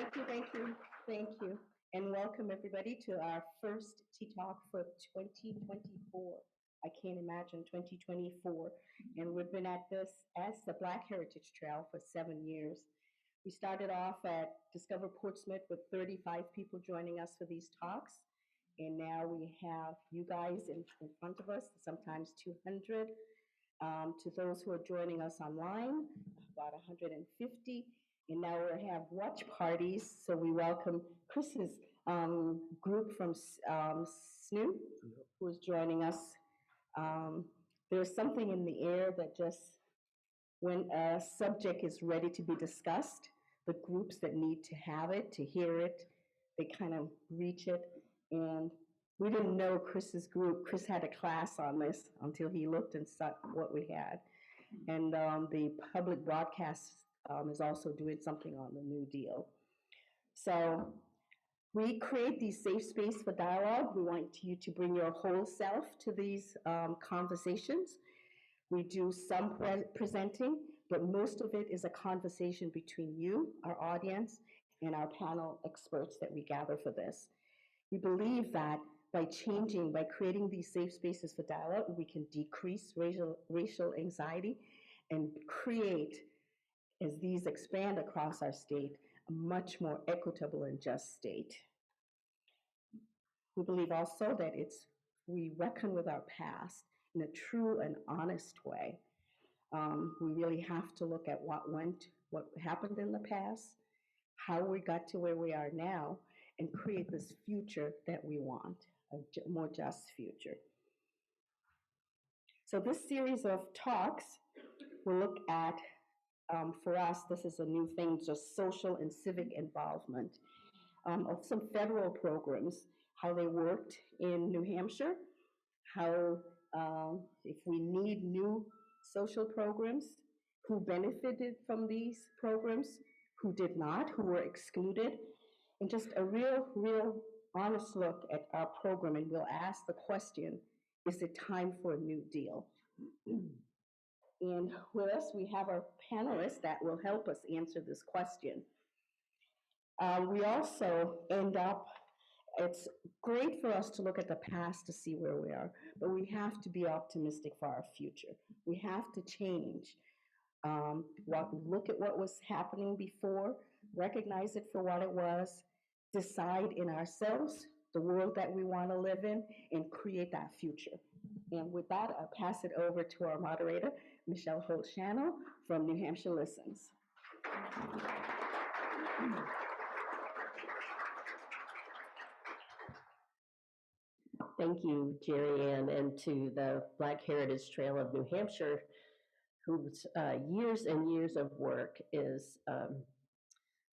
Thank you. And welcome everybody to our first Tea Talk for 2024. I can't imagine 2024. And we've been at this as the Black Heritage Trail for 7 years. We started off at Discover Portsmouth with 35 people joining us for these talks. And now we have you guys in front of us, sometimes 200. To those who are joining us online, about 150. And now we have watch parties. So we welcome Chris's group from SNU, who is joining us. There's something in the air that just, when a subject is ready to be discussed, the groups that need to have it, to hear it, they kind of reach it. And we didn't know Chris's group. Chris had a class on this until he looked and saw what we had. And the public broadcast is also doing something on the New Deal. So we create these safe space for dialogue. We want you to bring your whole self to these conversations. We do some presenting, but most of it is a conversation between you, our audience, and our panel experts that we gather for this. We believe that by creating these safe spaces for dialogue, we can decrease racial anxiety and create, as these expand across our state, a much more equitable and just state. We believe also that we reckon with our past in a true and honest way. We really have to look at what happened in the past, how we got to where we are now, and create this future that we want, a more just future. So this series of talks will look at, for us, this is a new thing, just social and civic involvement of some federal programs, how they worked in New Hampshire, how if we need new social programs, who benefited from these programs, who did not, who were excluded, and just a real honest look at our program. And we'll ask the question, is it time for a new deal? And with us, we have our panelists that will help us answer this question. We also it's great for us to look at the past to see where we are, but we have to be optimistic for our future. We have to change. Look at what was happening before, recognize it for what it was, decide in ourselves the world that we want to live in, and create that future. And with that, I'll pass it over to our moderator, Michelle Holt-Shannell from New Hampshire Listens. Thank you, Jerry Ann, and to the Black Heritage Trail of New Hampshire, whose years and years of work is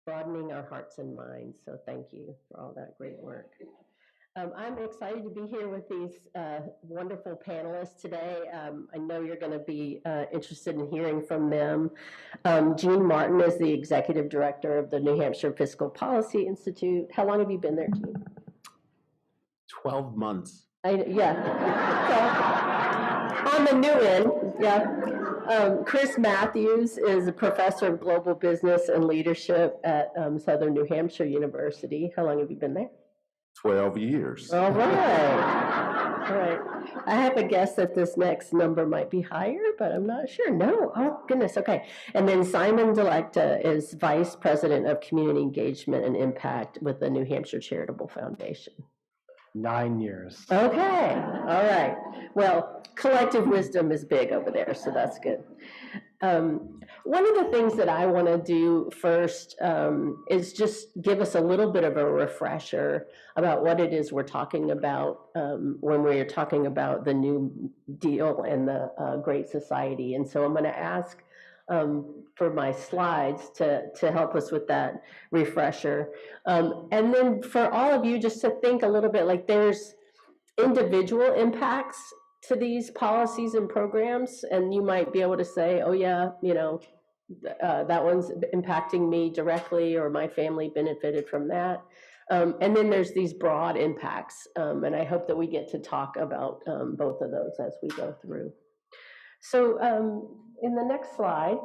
broadening our hearts and minds. So thank you for all that great work. I'm excited to be here with these wonderful panelists today. I know you're going to be interested in hearing from them. Jean Martin is the Executive Director of the New Hampshire Fiscal Policy Institute. How long have you been there, Jean? 12 months. Yeah. So, on the new end, yeah. Chris Matthews is a professor of global business and leadership at Southern New Hampshire University. How long have you been there? 12 years. All right. All right. I have a guess that this next number might be higher, but I'm not sure. No. Oh, goodness. Okay. And then Simon Delecta is Vice President of Community Engagement and Impact with the New Hampshire Charitable Foundation. 9 years. Okay. All right. Well, collective wisdom is big over there, so that's good. One of the things that I want to do first is just give us a little bit of a refresher about what it is we're talking about when we're talking about the New Deal and the Great Society. And so I'm going to ask for my slides to help us with that refresher. And then for all of you, just to think a little bit, like there's individual impacts to these policies and programs, and you might be able to say, oh yeah, you know, that one's impacting me directly, or my family benefited from that. And then there's these broad impacts, and I hope that we get to talk about both of those as we go through. So in the next slide,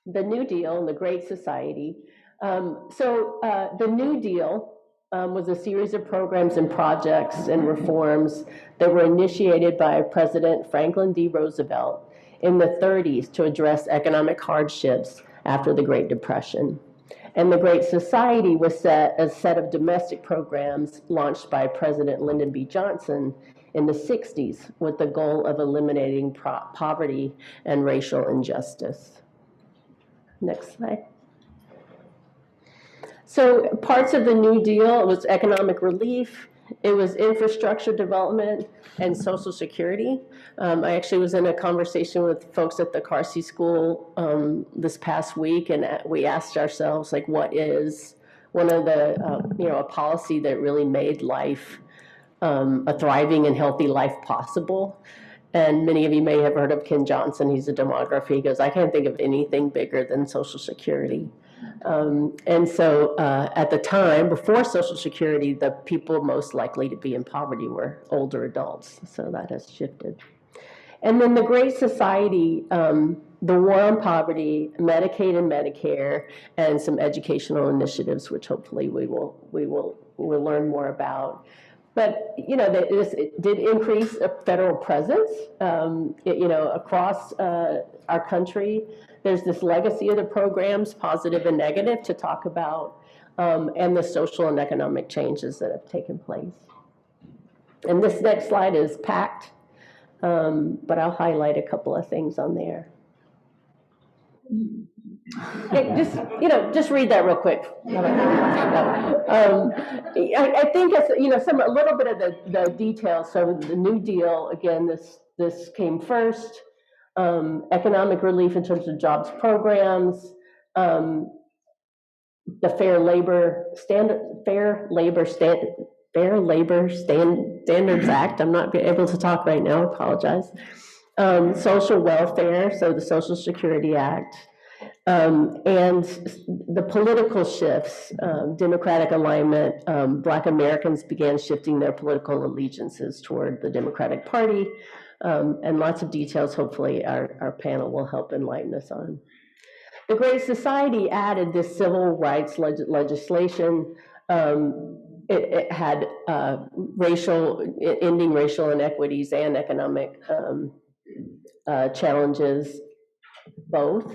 the New Deal and the Great Society. The New Deal was a series of programs and projects and reforms that were initiated by President Franklin D. Roosevelt in the 30s to address economic hardships after the Great Depression. And the Great Society was a set of domestic programs launched by President Lyndon B. Johnson in the 60s with the goal of eliminating poverty and racial injustice. Next slide. So parts of the New Deal, it was economic relief, it was infrastructure development, and Social Security. I actually was in a conversation with folks at the Carsey School this past week, and we asked ourselves, like, what is one of the, a policy that really made life, a thriving and healthy life possible? And many of you may have heard of Ken Johnson. He's a demographer. He goes, I can't think of anything bigger than Social Security. At the time, before Social Security, the people most likely to be in poverty were older adults. So that has shifted. And then the Great Society, the war on poverty, Medicaid and Medicare, and some educational initiatives, which hopefully we'll learn more about. But, it did increase a federal presence, across our country. There's this legacy of the programs, positive and negative, to talk about, and the social and economic changes that have taken place. And this next slide is packed, but I'll highlight a couple of things on there. Hey, just read that real quick. I think it's, a little bit of the details. So the New Deal, again, this came first. Economic relief in terms of jobs programs, the Fair Labor Standards Act. I'm not able to talk right now. I apologize. Social welfare, so the Social Security Act, and the political shifts, Democratic alignment. Black Americans began shifting their political allegiances toward the Democratic Party, and lots of details, hopefully, our panel will help enlighten us on. The Great Society added this civil rights legislation. It had ending racial inequities and economic challenges, both.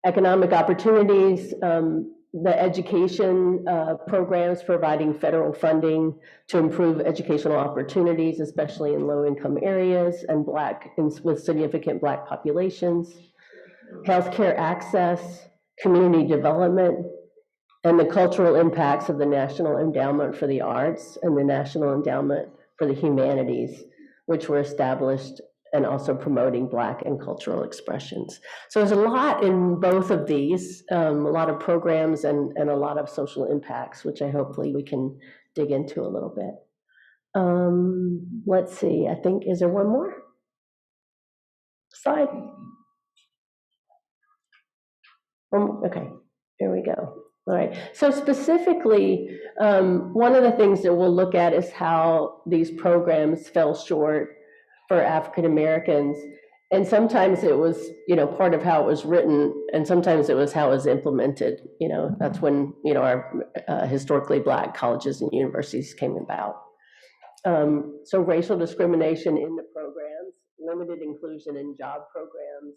Economic opportunities, the education programs providing federal funding to improve educational opportunities, especially in low-income areas and with significant Black populations. Healthcare access, community development, and the cultural impacts of the National Endowment for the Arts and the National Endowment for the Humanities, which were established, and also promoting Black and cultural expressions. So there's a lot in both of these, a lot of programs and a lot of social impacts, which hopefully we can dig into a little bit. Let's see, I think, is there one more slide? Okay, here we go. All right, so specifically, one of the things that we'll look at is how these programs fell short for African Americans. And sometimes it was, part of how it was written, and sometimes it was how it was implemented. That's when, our historically Black colleges and universities came about. So racial discrimination in the programs, limited inclusion in job programs,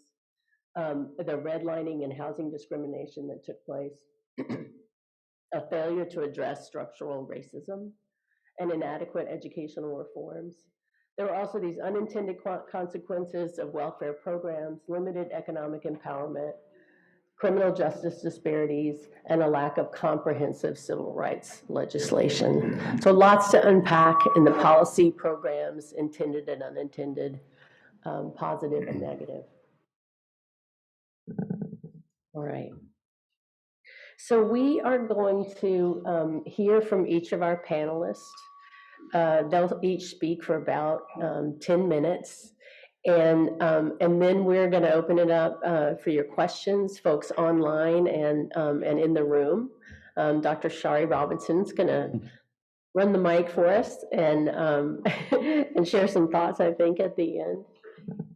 the redlining and housing discrimination that took place, a failure to address structural racism, and inadequate educational reforms. There were also these unintended consequences of welfare programs, limited economic empowerment, criminal justice disparities, and a lack of comprehensive civil rights legislation. So lots to unpack in the policy programs, intended and unintended, positive and negative. All right. So we are going to hear from each of our panelists. They'll each speak for about 10 minutes. And then we're going to open it up for your questions, folks online and in the room. Dr. Shari Robinson's going to run the mic for us and and share some thoughts, I think, at the end.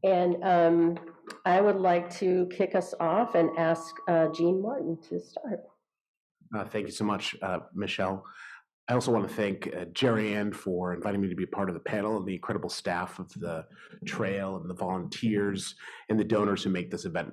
And I would like to kick us off and ask Jean Martin to start. Thank you so much, Michelle. I also want to thank Jerry Ann for inviting me to be a part of the panel and the incredible staff of the trail and the volunteers and the donors who make this event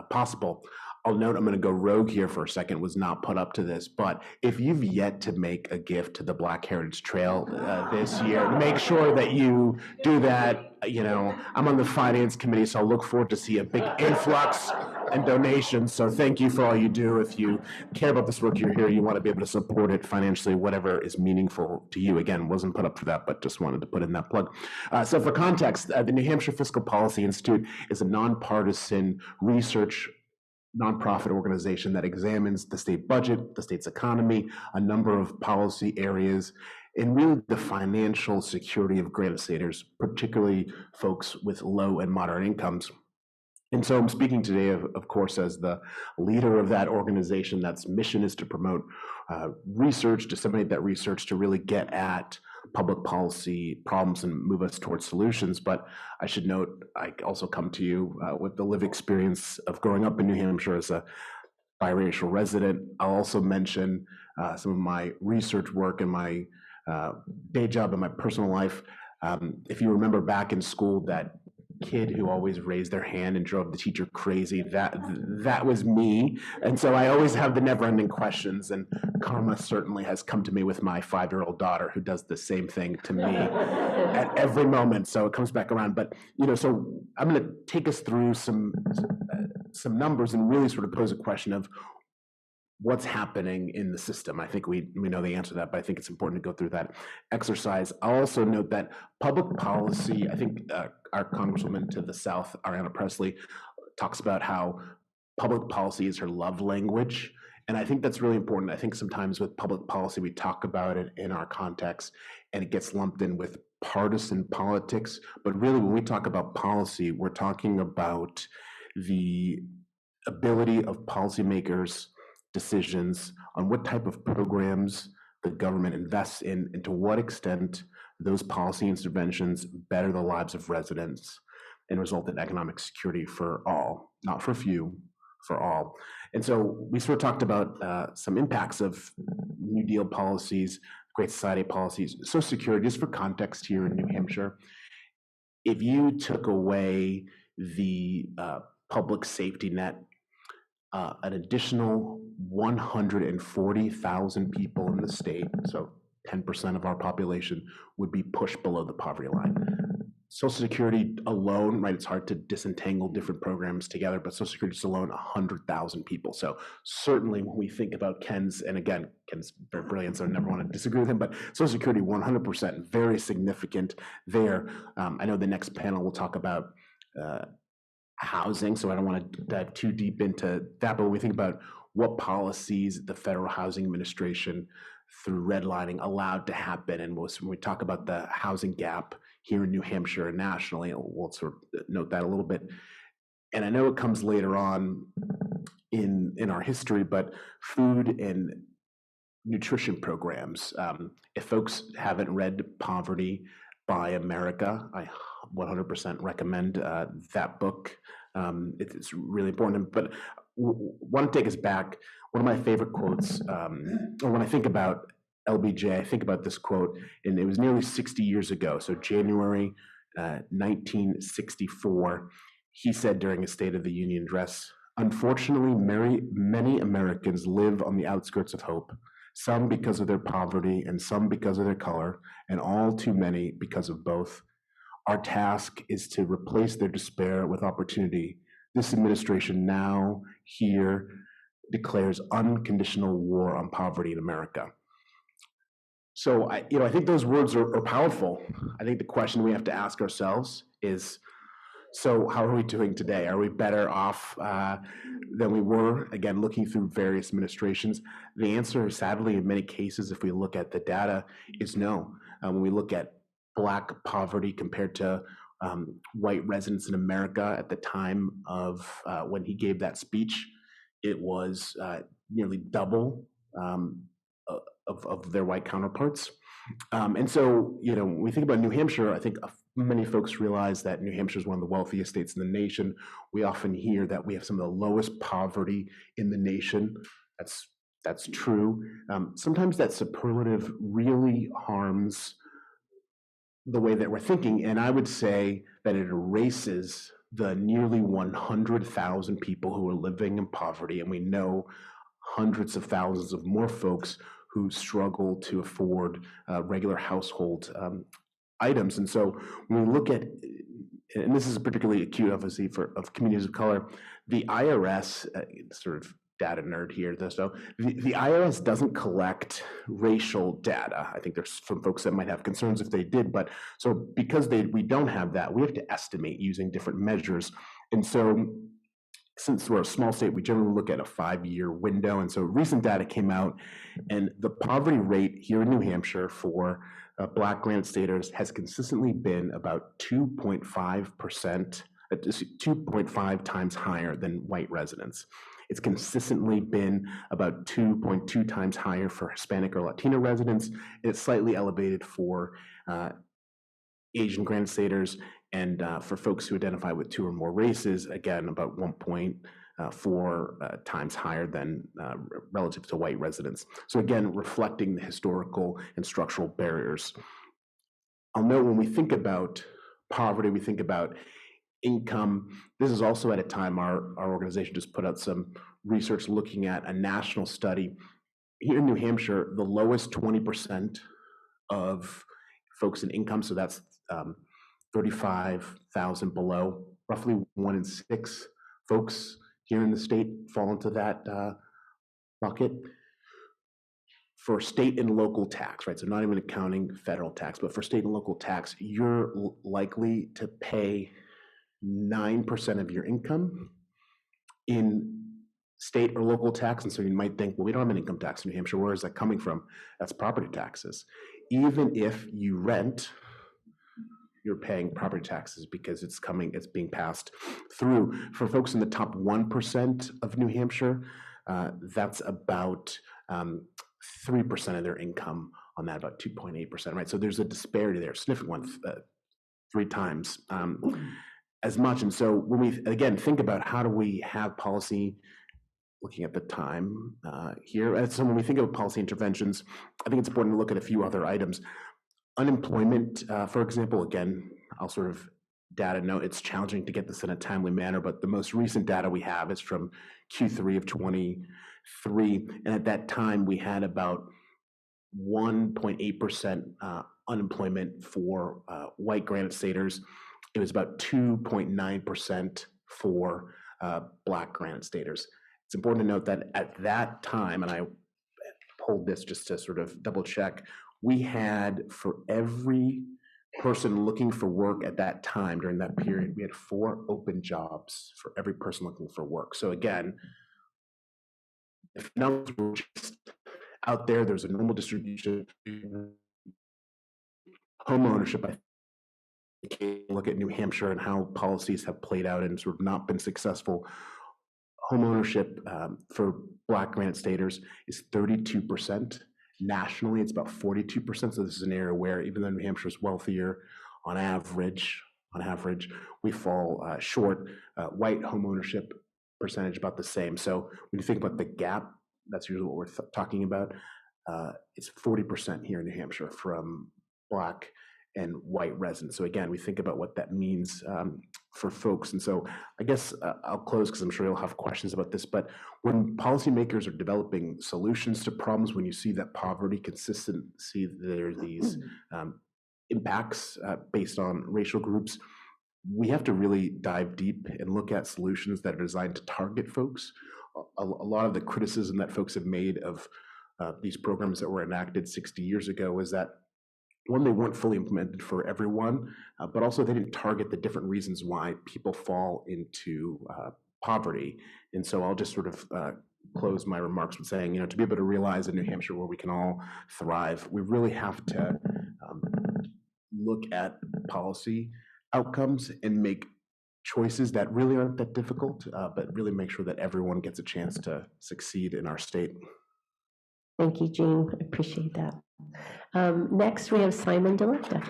possible. I'll note, I'm going to go rogue here for a second, was not put up to this, but if you've yet to make a gift to the Black Heritage Trail this year, make sure that you do that. You know, I'm on the finance committee, so I'll look forward to see a big influx and donations. So thank you for all you do. If you care about this work, you're here, you want to be able to support it financially, whatever is meaningful to you. Again, wasn't put up for that, but just wanted to put in that plug. So for context, the New Hampshire Fiscal Policy Institute is a nonpartisan research nonprofit organization that examines the state budget, the state's economy, a number of policy areas, and really the financial security of granite staters, particularly folks with low and moderate incomes. And so I'm speaking today, of course, as the leader of that organization that's mission is to promote research, disseminate that research to really get at public policy problems and move us towards solutions. But I should note, I also come to you with the lived experience of growing up in New Hampshire as a biracial resident. I'll also mention some of my research work and my day job and my personal life. If you remember back in school, that kid who always raised their hand and drove the teacher crazy, that was me. And so I always have the never-ending questions, and karma certainly has come to me with my 5-year-old daughter who does the same thing to me at every moment. So it comes back around. But so I'm going to take us through some numbers and really sort of pose a question of what's happening in the system. I think we know the answer to that, but I think it's important to go through that exercise. I'll also note that public policy, I think our Congresswoman to the South, Ariana Presley, talks about how public policy is her love language. And I think that's really important. I think sometimes with public policy, we talk about it in our context and it gets lumped in with partisan politics. But really, when we talk about policy, we're talking about the ability of policymakers' decisions on what type of programs the government invests in and to what extent those policy interventions better the lives of residents and result in economic security for all, not for few, for all. And so we sort of talked about some impacts of New Deal policies, Great Society policies. Social Security, just for context here in New Hampshire, if you took away the public safety net, an additional 140,000 people in the state, so 10% of our population, would be pushed below the poverty line. Social Security alone, right, it's hard to disentangle different programs together, but Social Security is alone 100,000 people. So certainly when we think about Ken's, and again, Ken's very brilliant, so I never want to disagree with him, but Social Security 100%, very significant there. I know the next panel will talk about housing, so I don't want to dive too deep into that, but when we think about what policies the Federal Housing Administration through redlining allowed to happen, and when we talk about the housing gap here in New Hampshire and nationally, we'll sort of note that a little bit. And I know it comes later on in our history, but food and nutrition programs. If folks haven't read Poverty by America, I 100% recommend that book. It's really important. But want to take us back. One of my favorite quotes, or when I think about LBJ, I think about this quote, and it was nearly 60 years ago. So January 1964, he said during his State of the Union address, "Unfortunately, many Americans live on the outskirts of hope, some because of their poverty and some because of their color, and all too many because of both. Our task is to replace their despair with opportunity. This administration now here declares unconditional war on poverty in America." So I think those words are powerful. I think the question we have to ask ourselves is, so how are we doing today? Are we better off than we were? Again, looking through various administrations, the answer, sadly, in many cases, if we look at the data, is no. When we look at Black poverty compared to white residents in America at the time of when he gave that speech, it was nearly double of their white counterparts. And so, when we think about New Hampshire, I think many folks realize that New Hampshire is one of the wealthiest states in the nation. We often hear that we have some of the lowest poverty in the nation. That's That's true. Sometimes that superlative really harms the way that we're thinking, and I would say that it erases the nearly 100,000 people who are living in poverty, and we know hundreds of thousands of more folks who struggle to afford regular household items. And so when we look at, and this is particularly acute, obviously, of communities of color, the IRS, sort of data nerd here, so the IRS doesn't collect racial data. I think there's some folks that might have concerns if they did, but so because we don't have that, we have to estimate using different measures. And so since we're a small state, we generally look at a 5-year window. And so recent data came out, and the poverty rate here in New Hampshire for Black Granite Staters has consistently been about 2.5%, 2.5 times higher than white residents. It's consistently been about 2.2 times higher for Hispanic or Latino residents. It's slightly elevated for Asian Granite Staters, and for folks who identify with 2 or more races, again, about 1.4 times higher than relative to white residents. So again, reflecting the historical and structural barriers. I'll note when we think about poverty, we think about income. This is also at a time our organization just put out some research looking at a national study. Here in New Hampshire, the lowest 20% of folks in income, so that's 35,000 below, roughly 1 in 6 folks here in the state fall into that bucket. For state and local tax, right? So not even accounting federal tax, but for state and local tax, you're likely to pay 9% of your income in state or local tax. And so you might think, well, we don't have an income tax in New Hampshire. Where is that coming from? That's property taxes. Even if you rent, you're paying property taxes because it's being passed through. For folks in the top 1% of New Hampshire, that's about 3% of their income on that, about 2.8%, right? So there's a disparity there, significant one, 3 times as much. And so when we, again, think about how do we have policy, looking at the time here, and so when we think of policy interventions, I think it's important to look at a few other items. Unemployment, for example, again, I'll sort of data note, it's challenging to get this in a timely manner, but the most recent data we have is from Q3 of 23, and at that time we had about 1.8% unemployment for white Granite Staters. It was about 2.9% for Black Granite Staters. It's important to note that at that time, and I pulled this just to sort of double check, we had, for every person looking for work at that time, during that period, we had 4 open jobs for every person looking for work. So again, if numbers were just out there, there's a normal distribution. Home ownership, I think, look at New Hampshire and how policies have played out and sort of not been successful. Home ownership for Black Granite Staters is 32%. Nationally, it's about 42%. So this is an area where, even though New Hampshire is wealthier, on average, we fall short. White home ownership percentage about the same. So when you think about the gap, that's usually what we're talking about. It's 40% here in New Hampshire from Black and white residents. So again, we think about what that means for folks. And so I guess I'll close because I'm sure you'll have questions about this, but when policymakers are developing solutions to problems, when you see that poverty consistency, there are these impacts based on racial groups, we have to really dive deep and look at solutions that are designed to target folks. A lot of the criticism that folks have made of these programs that were enacted 60 years ago is that, one, they weren't fully implemented for everyone, but also they didn't target the different reasons why people fall into poverty. And so I'll just sort of close my remarks with saying, to be able to realize in New Hampshire where we can all thrive, we really have to look at policy outcomes and make choices that really aren't that difficult, but really make sure that everyone gets a chance to succeed in our state. Thank you, Jean. I appreciate that. Next, we have Simon Delecta.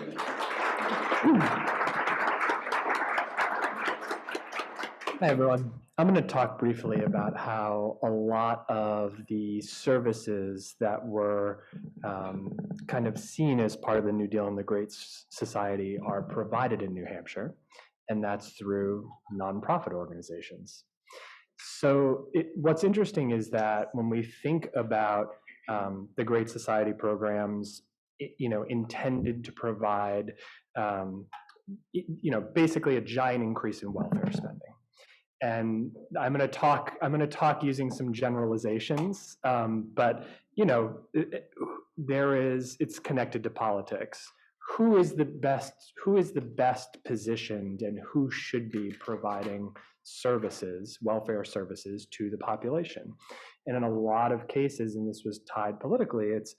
Hi, everyone. I'm going to talk briefly about how a lot of the services that were kind of seen as part of the New Deal and the Great Society are provided in New Hampshire, and that's through nonprofit organizations. So what's interesting is that when we think about the Great Society programs, intended to provide, basically a giant increase in welfare spending. And I'm going to talk using some generalizations, but it's connected to politics. Who is the best positioned, and who should be providing services, welfare services, to the population? And in a lot of cases, and this was tied politically, it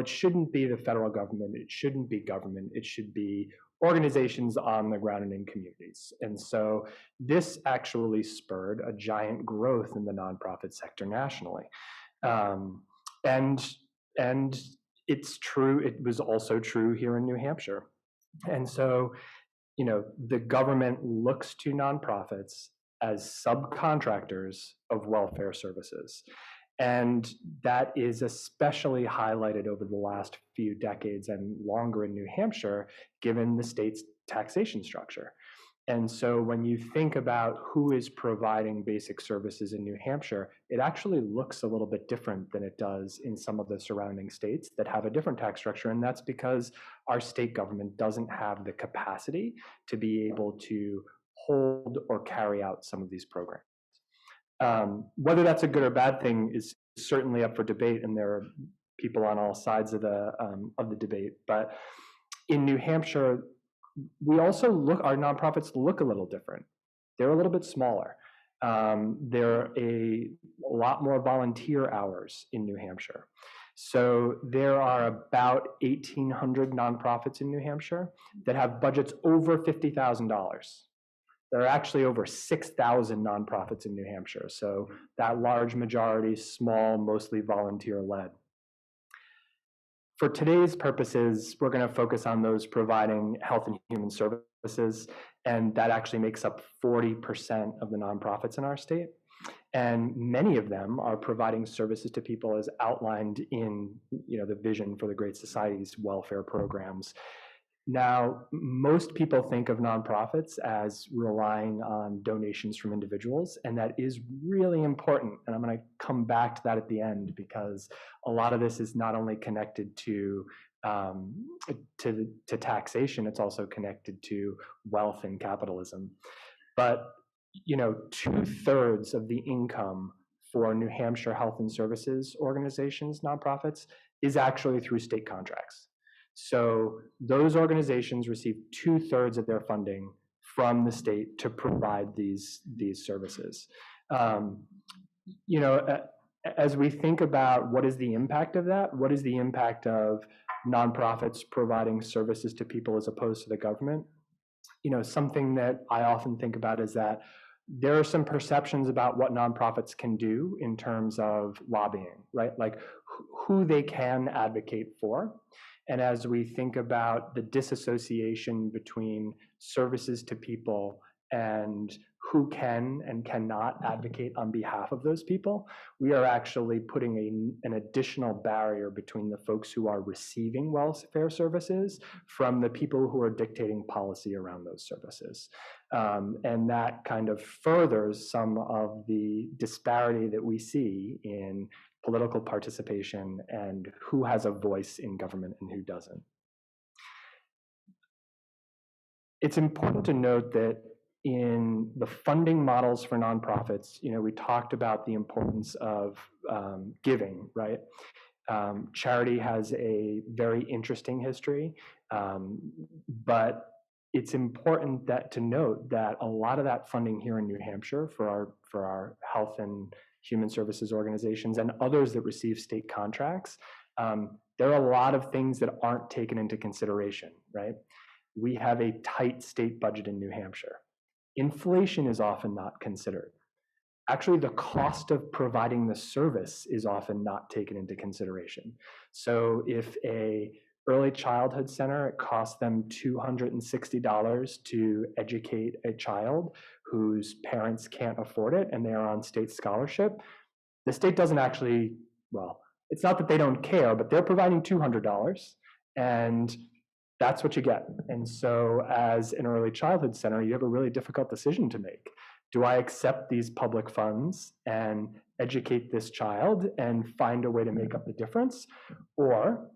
shouldn't be the federal government, it shouldn't be government, it should be organizations on the ground and in communities. And so this actually spurred a giant growth in the nonprofit sector nationally. And it's true, it was also true here in New Hampshire. And so, the government looks to nonprofits as subcontractors of welfare services. And that is especially highlighted over the last few decades and longer in New Hampshire, given the state's taxation structure. And so when you think about who is providing basic services in New Hampshire, it actually looks a little bit different than it does in some of the surrounding states that have a different tax structure. And that's because our state government doesn't have the capacity to be able to hold or carry out some of these programs. Whether that's a good or bad thing is certainly up for debate, and there are people on all sides of the debate. But in New Hampshire, our nonprofits look a little different. They're a little bit smaller. There are a lot more volunteer hours in New Hampshire. So there are about 1,800 nonprofits in New Hampshire that have budgets over $50,000. There are actually over 6,000 nonprofits in New Hampshire. So that large majority, small, mostly volunteer-led. For today's purposes, we're going to focus on those providing health and human services, and that actually makes up 40% of the nonprofits in our state. And many of them are providing services to people as outlined in the vision for the Great Society's welfare programs. Now, most people think of nonprofits as relying on donations from individuals, and that is really important. And I'm going to come back to that at the end, because a lot of this is not only connected to taxation, it's also connected to wealth and capitalism. But 2/3 of the income for New Hampshire Health and Services organizations, nonprofits, is actually through state contracts. So those organizations receive 2/3 of their funding from the state to provide these services. As we think about what is the impact of that, what is the impact of nonprofits providing services to people as opposed to the government? Something that I often think about is that there are some perceptions about what nonprofits can do in terms of lobbying, right? Like who they can advocate for. And as we think about the disassociation between services to people and who can and cannot advocate on behalf of those people, we are actually putting an additional barrier between the folks who are receiving welfare services from the people who are dictating policy around those services. And that kind of furthers some of the disparity that we see in political participation and who has a voice in government and who doesn't. It's important to note that in the funding models for nonprofits, we talked about the importance of giving, right? Charity has a very interesting history, but it's important to note that a lot of that funding here in New Hampshire for our health and human services organizations and others that receive state contracts, there are a lot of things that aren't taken into consideration, right? We have a tight state budget in New Hampshire. Inflation is often not considered. Actually, the cost of providing the service is often not taken into consideration. So if a early childhood center, it costs them $260 to educate a child whose parents can't afford it and they are on state scholarship. The state doesn't actually, well, it's not that they don't care, but they're providing $200, and that's what you get. And so as an early childhood center, you have a really difficult decision to make. Do I accept these public funds and educate this child and find a way to make up the difference? Or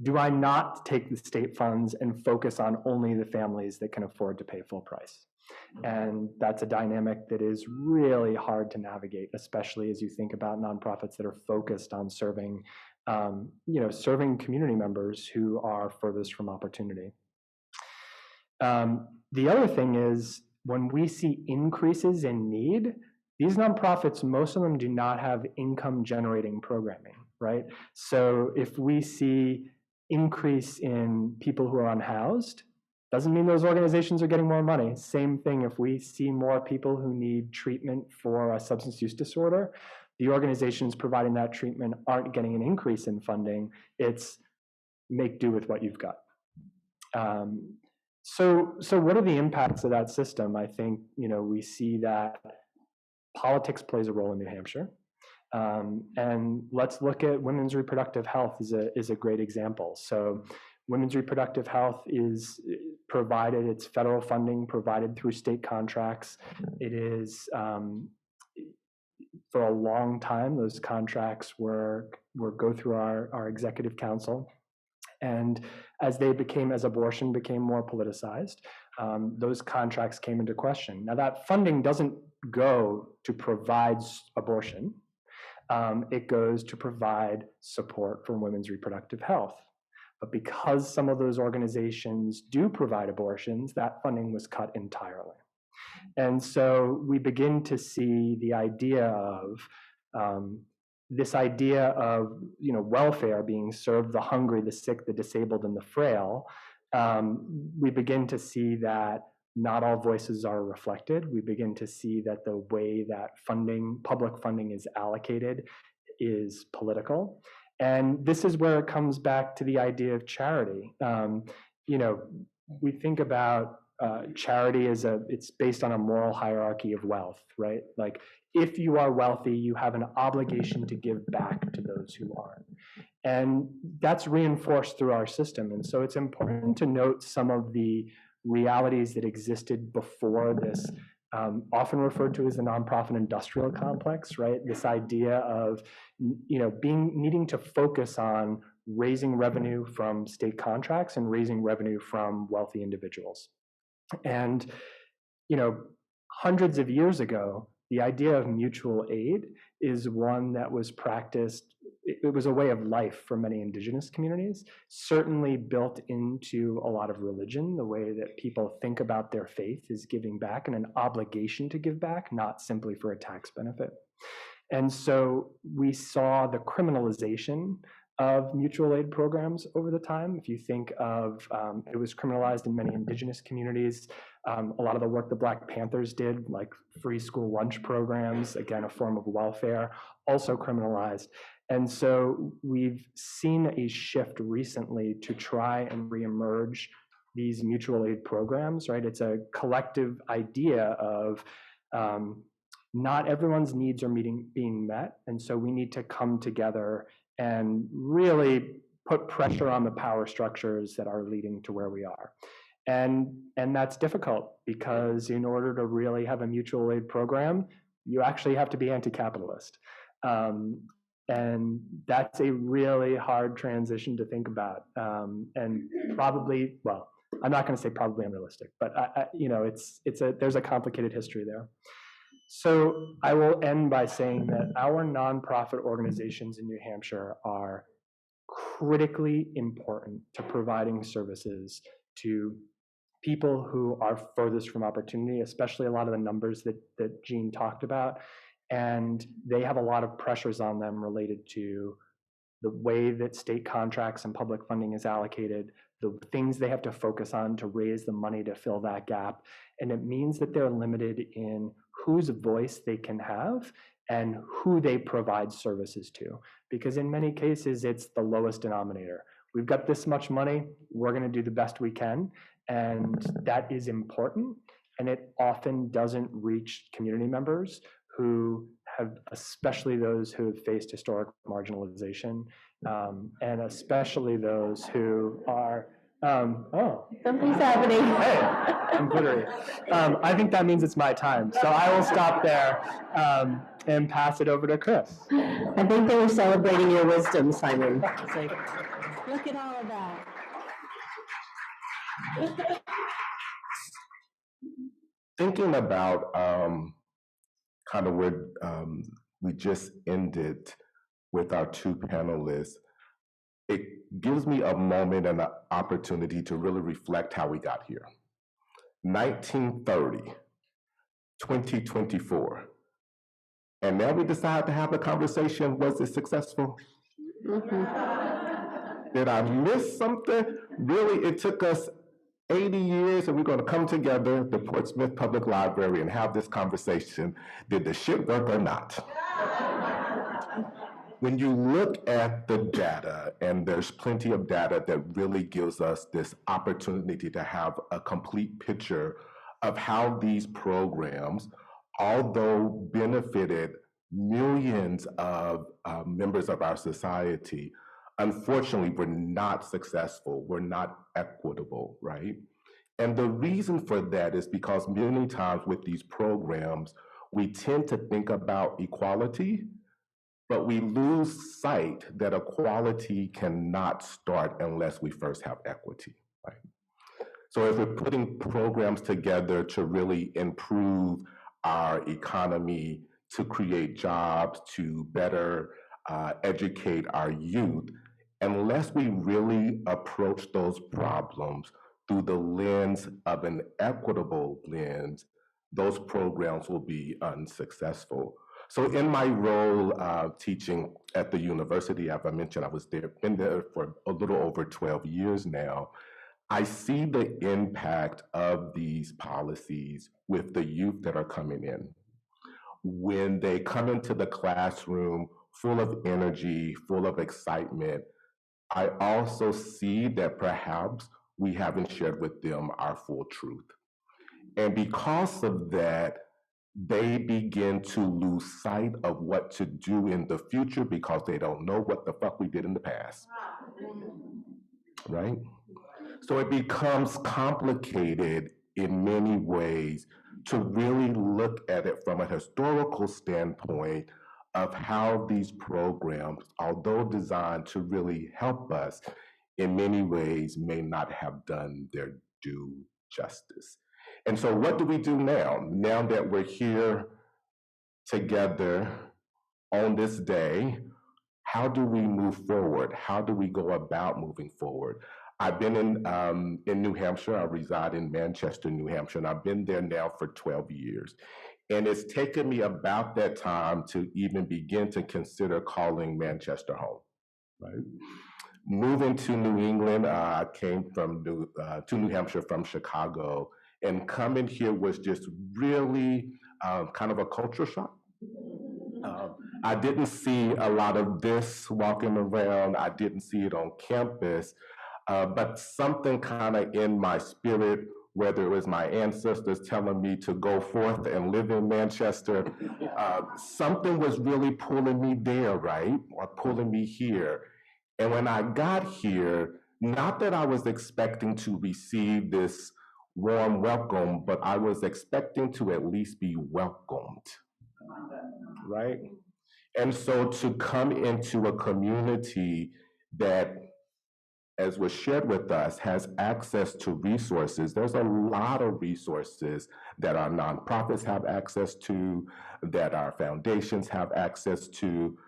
do I not take the state funds and focus on only the families that can afford to pay full price? And that's a dynamic that is really hard to navigate, especially as you think about nonprofits that are focused on serving, serving community members who are furthest from opportunity. The other thing is, when we see increases in need, these nonprofits, most of them do not have income generating programming, right? So if we see increase in people who are unhoused, doesn't mean those organizations are getting more money. Same thing if we see more people who need treatment for a substance use disorder, the organizations providing that treatment aren't getting an increase in funding. It's make do with what you've got. So what are the impacts of that system? I think, we see that politics plays a role in New Hampshire. And let's look at women's reproductive health is a great example. So women's reproductive health is provided, it's federal funding provided through state contracts. It is, for a long time, those contracts go through our executive council. And as abortion became more politicized, those contracts came into question. Now that funding doesn't go to provide abortion. It goes to provide support for women's reproductive health. But because some of those organizations do provide abortions, that funding was cut entirely. And so we begin to see the idea of welfare being served the hungry, the sick, the disabled, and the frail. We begin to see that not all voices are reflected. We begin to see that the way that public funding is allocated is political. And this is where it comes back to the idea of charity. We think about charity it's based on a moral hierarchy of wealth, right? Like, if you are wealthy, you have an obligation to give back to those who aren't. And that's reinforced through our system. And so it's important to note some of the realities that existed before this, often referred to as the nonprofit industrial complex, right? This idea of, needing to focus on raising revenue from state contracts and raising revenue from wealthy individuals. And, hundreds of years ago, the idea of mutual aid is one that was practiced. It was a way of life for many indigenous communities, certainly built into a lot of religion. The way that people think about their faith is giving back and an obligation to give back, not simply for a tax benefit. And so we saw the criminalization of mutual aid programs over the time. If you think of, it was criminalized in many indigenous communities. A lot of the work the Black Panthers did, like free school lunch programs, again, a form of welfare, also criminalized. And so we've seen a shift recently to try and reemerge these mutual aid programs, right? It's a collective idea of not everyone's needs are being met. And so we need to come together and really put pressure on the power structures that are leading to where we are. And that's difficult, because in order to really have a mutual aid program, you actually have to be anti-capitalist. And that's a really hard transition to think about. And probably, well, I'm not going to say probably unrealistic, but there's a complicated history there. So I will end by saying that our nonprofit organizations in New Hampshire are critically important to providing services to people who are furthest from opportunity, especially a lot of the numbers that Jean talked about. And they have a lot of pressures on them related to the way that state contracts and public funding is allocated, the things they have to focus on to raise the money to fill that gap. And it means that they're limited in whose voice they can have and who they provide services to. Because in many cases, it's the lowest denominator. we've got this much money, we're going to do the best we can. And that is important. And it often doesn't reach community members who have, especially those who have faced historic marginalization, and especially those who are, Something's happening. hey, I'm glittery. I think that means it's my time. So I will stop there and pass it over to Chris. I think they were celebrating your wisdom, Simon. It's like, look at all of that. Thinking about kind of where we just ended with our two panelists, it gives me a moment and an opportunity to really reflect how we got here. 1930, 2024. And now we decide to have a conversation. Was it successful? Did I miss something? Really, it took us 80 years and we're going to come together, the Portsmouth Public Library, and have this conversation. Did the shit work or not? When you look at the data, and there's plenty of data that really gives us this opportunity to have a complete picture of how these programs, although benefited millions of members of our society, unfortunately, were not successful, were not equitable, right? And the reason for that is because many times with these programs, we tend to think about equality, but we lose sight that equality cannot start unless we first have equity, right? So if we're putting programs together to really improve our economy, to create jobs, to better educate our youth, unless we really approach those problems through the lens of an equitable lens, those programs will be unsuccessful. So in my role teaching at the university, as I mentioned, been there for a little over 12 years now. I see the impact of these policies with the youth that are coming in. When they come into the classroom full of energy, full of excitement, I also see that perhaps we haven't shared with them our full truth. And because of that, they begin to lose sight of what to do in the future because they don't know what the fuck we did in the past, right? So it becomes complicated in many ways to really look at it from a historical standpoint of how these programs, although designed to really help us, in many ways may not have done their due justice. And so what do we do now? Now that we're here together on this day, how do we move forward? How do we go about moving forward? I've been in New Hampshire. I reside in Manchester, New Hampshire, and I've been there now for 12 years. And it's taken me about that time to even begin to consider calling Manchester home, right? Moving to New England, I came to New Hampshire from Chicago, and coming here was just really kind of a culture shock. I didn't see a lot of this walking around. I didn't see it on campus, but something kind of in my spirit, whether it was my ancestors telling me to go forth and live in Manchester, something was really pulling me there, right? Or pulling me here. And when I got here, not that I was expecting to receive this warm welcome, but I was expecting to at least be welcomed, right? And so to come into a community that, as was shared with us, has access to resources. There's a lot of resources that our nonprofits have access to, that our foundations have access to,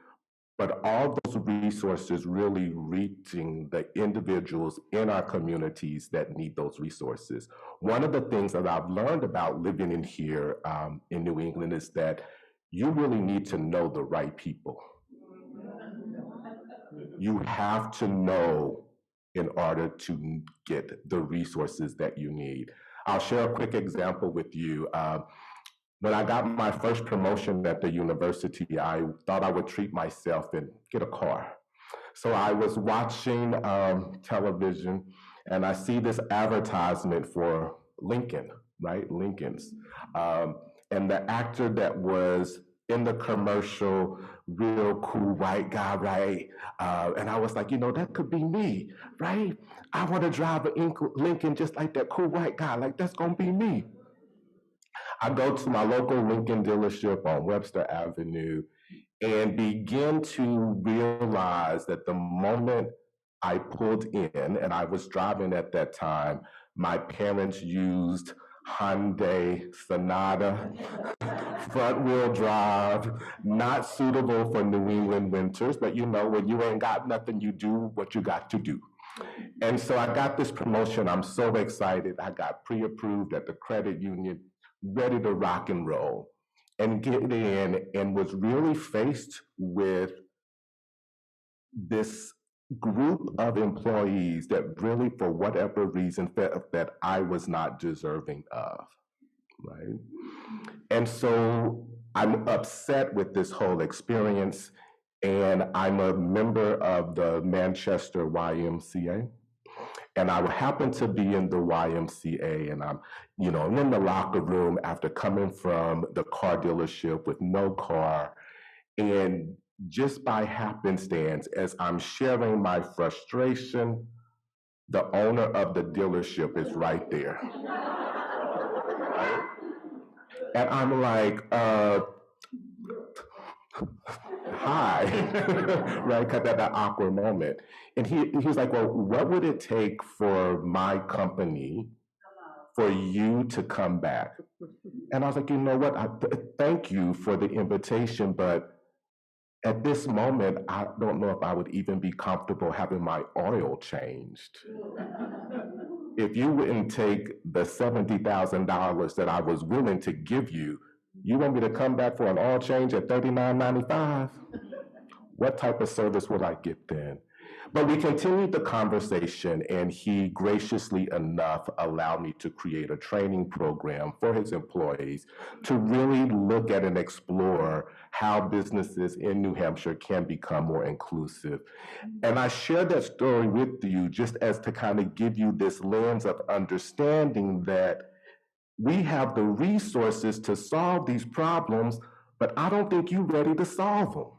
but all those resources really reaching the individuals in our communities that need those resources. One of the things that I've learned about living in here in New England is that you really need to know the right people. You have to know in order to get the resources that you need. I'll share a quick example with you. When I got my first promotion at the university, I thought I would treat myself and get a car. So I was watching television, and I see this advertisement for Lincoln, right? Lincoln's. And the actor that was in the commercial, real cool white guy, right? And I was like, that could be me, right? I want to drive a Lincoln just like that cool white guy. Like, that's going to be me. I go to my local Lincoln dealership on Webster Avenue and begin to realize that the moment I pulled in, and I was driving at that time, my parents used Hyundai Sonata, front wheel drive, not suitable for New England winters, but when you ain't got nothing, you do what you got to do. And so I got this promotion. I'm so excited. I got pre-approved at the credit union, ready to rock and roll and get in, and was really faced with this group of employees that really, for whatever reason, felt that I was not deserving of, right? And so I'm upset with this whole experience, and I'm a member of the Manchester YMCA. And I happen to be in the YMCA, and I'm, in the locker room after coming from the car dealership with no car. And just by happenstance, as I'm sharing my frustration, the owner of the dealership is right there. And I'm like, hi, right? Because at that awkward moment. And he was like, well, what would it take for my company for you to come back? And I was like, you know what? Thank you for the invitation, but at this moment, I don't know if I would even be comfortable having my oil changed. If you wouldn't take the $70,000 that I was willing to give you, you want me to come back for an oil change at $39.95? What type of service would I get then? But we continued the conversation, and he graciously enough allowed me to create a training program for his employees to really look at and explore how businesses in New Hampshire can become more inclusive. And I share that story with you just as to kind of give you this lens of understanding that we have the resources to solve these problems, but I don't think you're ready to solve them.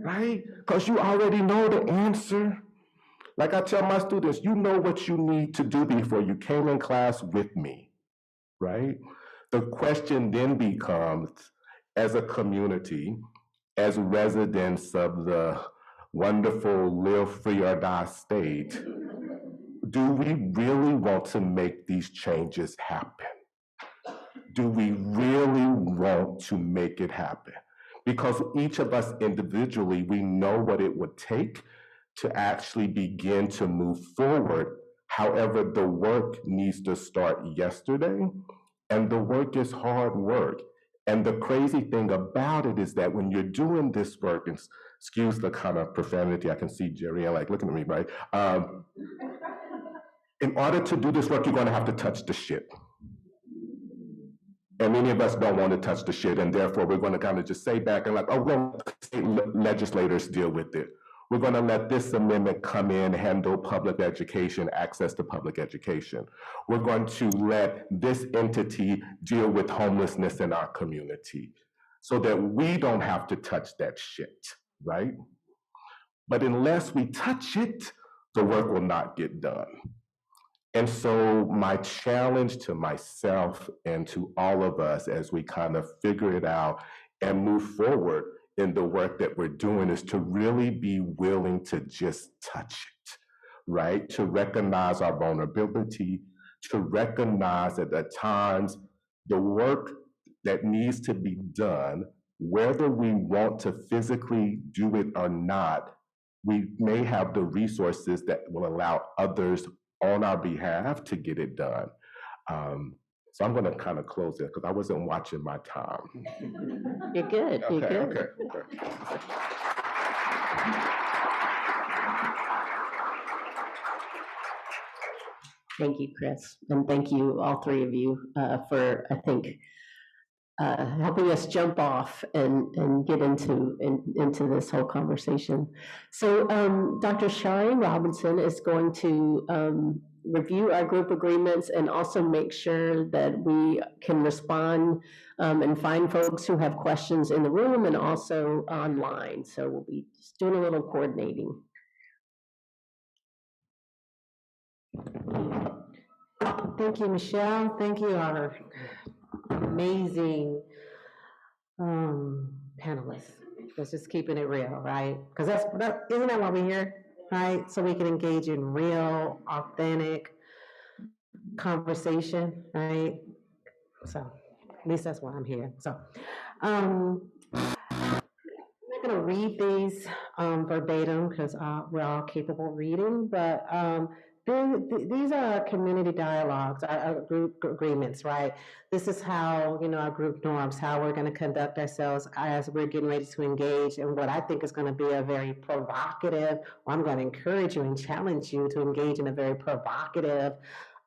Right? Because you already know the answer. Like I tell my students, you know what you need to do before you came in class with me, right? The question then becomes, as a community, as residents of the wonderful live free or die state, do we really want to make these changes happen? Do we really want to make it happen? Because each of us individually, we know what it would take to actually begin to move forward. However, the work needs to start yesterday, and the work is hard work. And the crazy thing about it is that when you're doing this work, and excuse the kind of profanity, I can see Jerry like looking at me, right? In order to do this work, you're going to have to touch the shit. And many of us don't want to touch the shit, and therefore we're going to kind of just say back and like, oh, well, state legislators deal with it. We're going to let this amendment come in, handle public education, access to public education. We're going to let this entity deal with homelessness in our community so that we don't have to touch that shit, right? But unless we touch it, the work will not get done. And so my challenge to myself and to all of us as we kind of figure it out and move forward in the work that we're doing is to really be willing to just touch it, right? To recognize our vulnerability, to recognize that at times the work that needs to be done, whether we want to physically do it or not, we may have the resources that will allow others on our behalf to get it done. So I'm going to kind of close there because I wasn't watching my time. You're good. You're good. Okay. Thank you, Chris. And thank you, all three of you, for, I think, helping us jump off and get into this whole conversation. So Dr. Shari Robinson is going to review our group agreements and also make sure that we can respond and find folks who have questions in the room and also online. So we'll be just doing a little coordinating. Thank you, Michelle. Thank you, our amazing panelists. That's just keeping it real, right? Because isn't that why we're here, right? So we can engage in real, authentic conversation, right? So at least that's why I'm here. So I'm not going to read these verbatim because we're all capable of reading, but these are our community dialogues, our group agreements, right? This is how, our group norms, how we're going to conduct ourselves as we're getting ready to engage in what I think is going to be a very provocative, or I'm going to encourage you and challenge you to engage in a very provocative,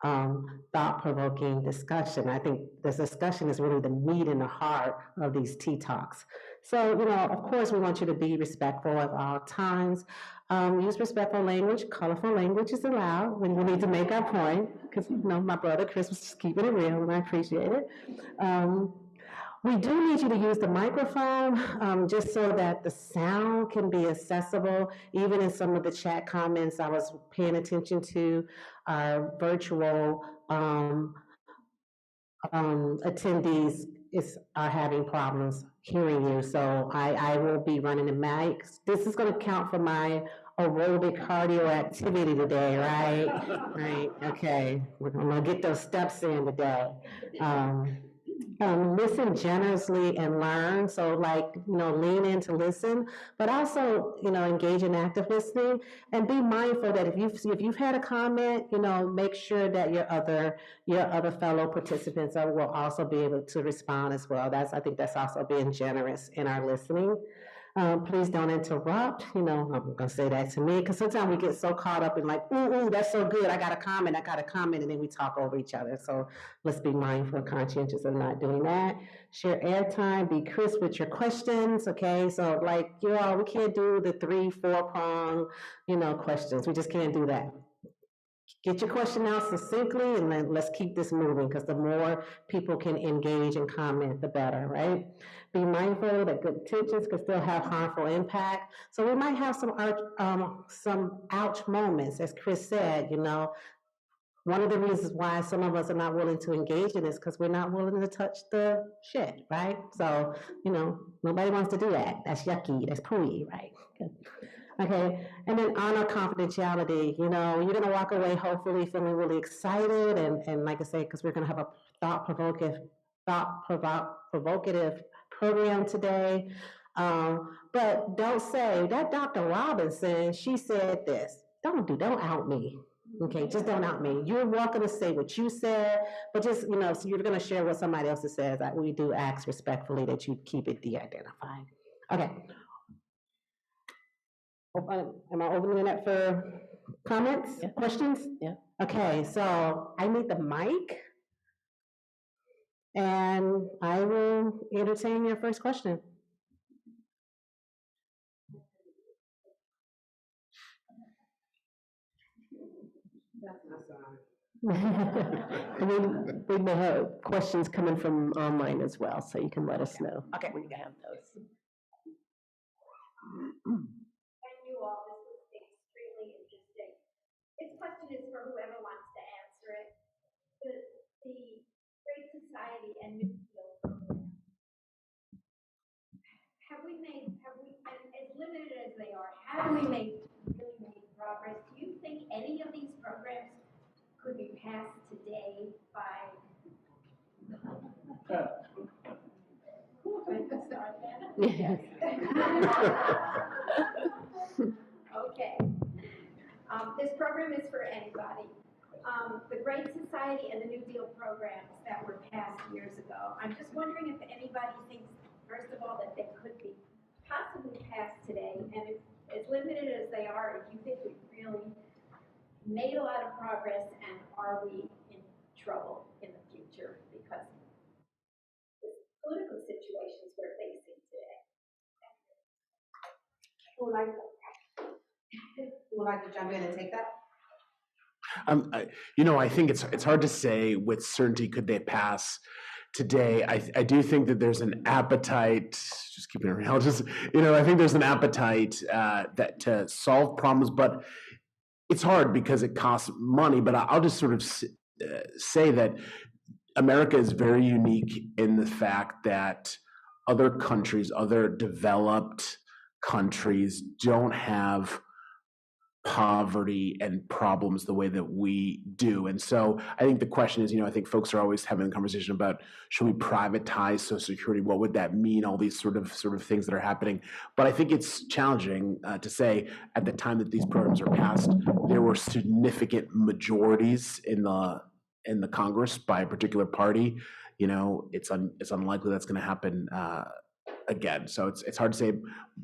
thought-provoking discussion. I think this discussion is really the meat and the heart of these tea talks. So, of course, we want you to be respectful at all times. Use respectful language. Colorful language is allowed when we need to make our point, because, my brother Chris was just keeping it real, and I appreciate it. We do need you to use the microphone just so that the sound can be accessible. Even in some of the chat comments I was paying attention to, our virtual attendees are having problems hearing you. So I will be running the mics. This is going to count for my aerobic cardio activity today, right? Right, okay. We're going to get those steps in today. Listen generously and learn. So lean in to listen, but also, engage in active listening and be mindful that if you've had a comment, make sure that your other fellow participants will also be able to respond as well. I think that's also being generous in our listening. Please don't interrupt. I'm going to say that to me because sometimes we get so caught up in ooh, that's so good. I got a comment. And then we talk over each other. So let's be mindful and conscientious of not doing that. Share airtime. Be crisp with your questions. Okay. So we can't do the 3-4 prong, questions. We just can't do that. Get your question out succinctly and then let's keep this moving because the more people can engage and comment, the better, right? Be mindful that good intentions can still have harmful impact. So we might have some ouch moments, as Chris said, one of the reasons why some of us are not willing to engage in this because we're not willing to touch the shit, right? So, nobody wants to do that. That's yucky, that's pooey, right? Okay, and then honor confidentiality. You're going to walk away hopefully feeling really excited and like I say, because we're going to have a thought-provocative program today. But don't say that Dr. Robinson, she said this. Don't out me. Okay, just don't out me. You're welcome to say what you said, but just, so you're going to share what somebody else says. We do ask respectfully that you keep it de-identified. Okay. Am I opening it for comments, questions? Yeah. Okay, so I need the mic. And I will entertain your first question. We may have questions coming from online as well, so you can let us know. Okay. When you have those. Thank you all. This was extremely interesting. This question is for whoever wants to answer it. The Great Society and New Deal program. As limited as they are, have we really made progress? Do you think any of these programs could be passed today by? Yes. Okay. This program is for anybody. The Great Society and the New Deal programs that were passed years ago. I'm just wondering if anybody thinks, first of all, that they could be possibly passed today, and if, as limited as they are, if you think we've really made a lot of progress, and are we in trouble in the future because the political situations we're facing today. Who would like to jump in and take that? I think it's hard to say with certainty could they pass today. I do think that there's an appetite. Just keeping it real. I think there's an appetite that to solve problems, but it's hard because it costs money. But I'll just sort of say that America is very unique in the fact that other countries, other developed countries, don't have poverty and problems the way that we do. And so I think the question is, I think folks are always having a conversation about, should we privatize Social Security? What would that mean? All these sort of things that are happening. But I think it's challenging to say at the time that these programs are passed, there were significant majorities in the Congress by a particular party. It's unlikely that's going to happen again. So it's hard to say.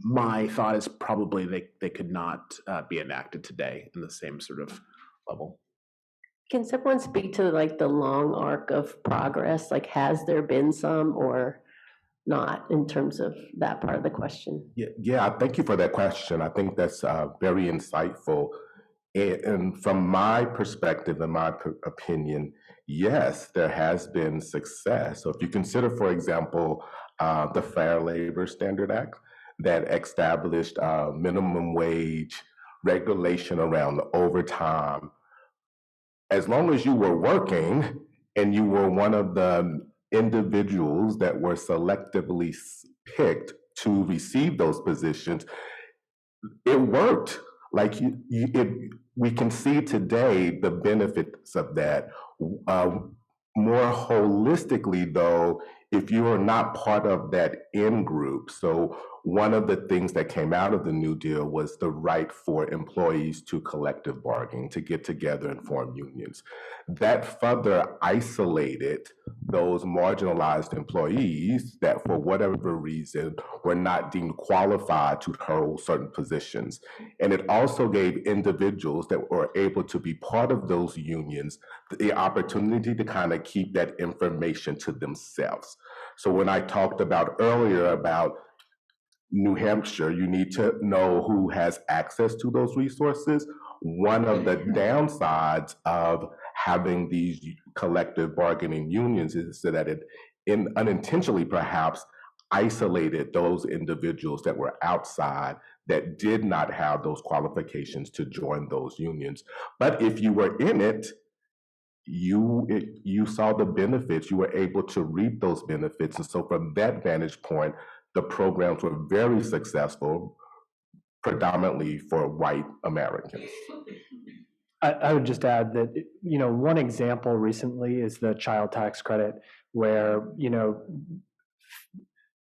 My thought is probably they could not be enacted today in the same sort of level. Can someone speak to like the long arc of progress? Like, has there been some or not in terms of that part of the question? Yeah, thank you for that question. I think that's very insightful. And from my perspective and my opinion, yes, there has been success. So if you consider, for example, the Fair Labor Standard Act that established minimum wage regulation around the overtime, as long as you were working and you were one of the individuals that were selectively picked to receive those positions, it worked. Like we can see today the benefits of that. More holistically, though, if you are not part of that in group, so one of the things that came out of the New Deal was the right for employees to collective bargaining, to get together and form unions. That further isolated those marginalized employees that, for whatever reason, were not deemed qualified to hold certain positions. And it also gave individuals that were able to be part of those unions the opportunity to kind of keep that information to themselves. So when I talked about earlier about New Hampshire, you need to know who has access to those resources. One of the downsides of having these collective bargaining unions is that it unintentionally perhaps isolated those individuals that were outside that did not have those qualifications to join those unions. But if you were in it, you saw the benefits, you were able to reap those benefits. And so from that vantage point, the programs were very successful, predominantly for white Americans. I would just add that, one example recently is the child tax credit, where,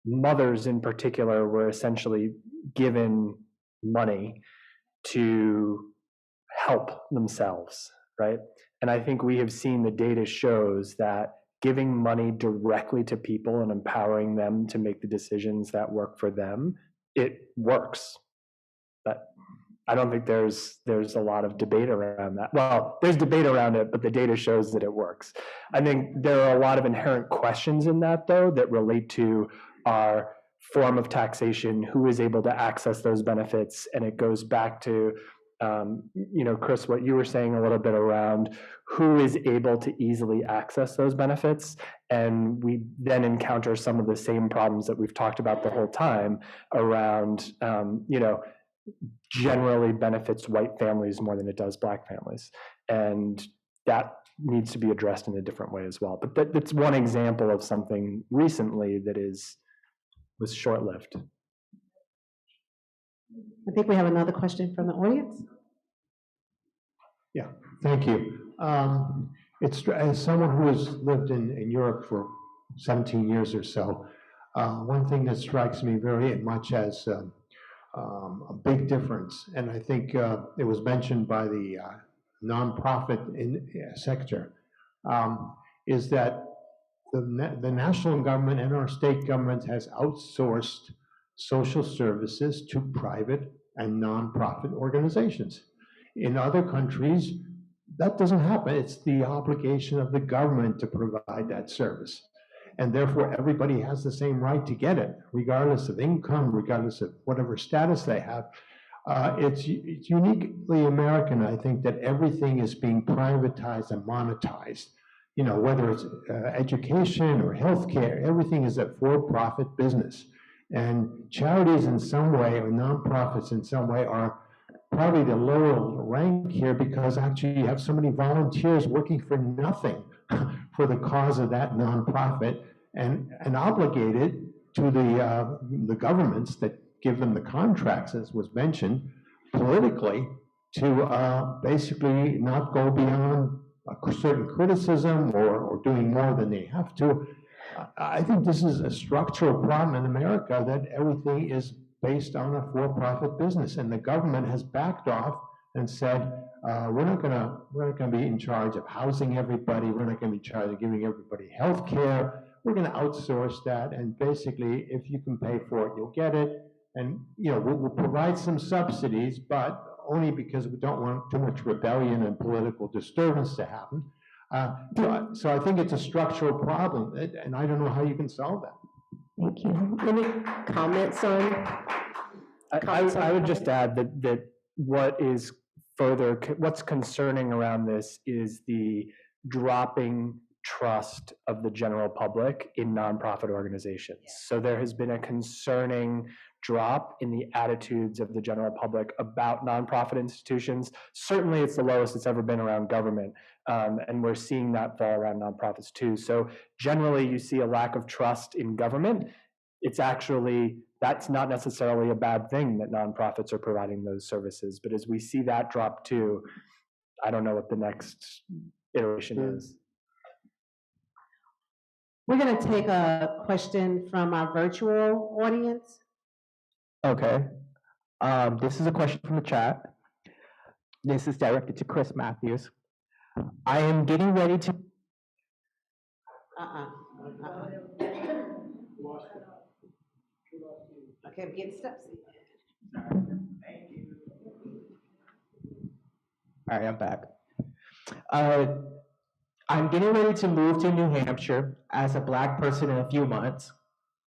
mothers in particular were essentially given money to help themselves, right? And I think we have seen the data shows that giving money directly to people and empowering them to make the decisions that work for them, it works. But I don't think there's a lot of debate around that. Well, there's debate around it, but the data shows that it works. I think there are a lot of inherent questions in that, though, that relate to our form of taxation, who is able to access those benefits, and it goes back to Chris, what you were saying a little bit around who is able to easily access those benefits. And we then encounter some of the same problems that we've talked about the whole time around, generally benefits white families more than it does black families. And that needs to be addressed in a different way as well. But that's one example of something recently that was short-lived. I think we have another question from the audience. Yeah, thank you. It's as someone who has lived in Europe for 17 years or so, one thing that strikes me very much as a big difference, and I think it was mentioned by the nonprofit sector, is that the national government and our state government has outsourced social services to private and nonprofit organizations. In other countries, that doesn't happen. It's the obligation of the government to provide that service. and therefore everybody has the same right to get it, regardless of income, regardless of whatever status they have. It's uniquely American, I think, that everything is being privatized and monetized. You know, whether it's education or healthcare, everything is a for-profit business. And charities in some way, or nonprofits in some way, are probably the lower rank here because actually you have so many volunteers working for nothing for the cause of that nonprofit and obligated to the governments that give them the contracts, as was mentioned, politically, to basically not go beyond a certain criticism or doing more than they have to. I think this is a structural problem in America, that everything is based on a for-profit business, and the government has backed off and said, we're not gonna be in charge of housing everybody, we're not gonna be in charge of giving everybody health care, we're gonna outsource that, and basically, if you can pay for it, you'll get it. And you know, we'll provide some subsidies, but only because we don't want too much rebellion and political disturbance to happen. So I think it's a structural problem, and I don't know how you can solve that. Thank you. Any comments on? I would just add that what's concerning around this is the dropping trust of the general public in nonprofit organizations. So there has been a concerning drop in the attitudes of the general public about nonprofit institutions. Certainly it's the lowest it's ever been around government, and we're seeing that fall around nonprofits too. So generally you see a lack of trust in government. It's actually, that's not necessarily a bad thing that nonprofits are providing those services, but as we see that drop too, I don't know what the next iteration is. We're going to take a question from our virtual audience. Okay. This is a question from the chat. This is directed to Chris Matthews. I am getting ready to. Okay, I'm getting steps. All right, I'm back. I'm getting ready to move to New Hampshire as a Black person in a few months.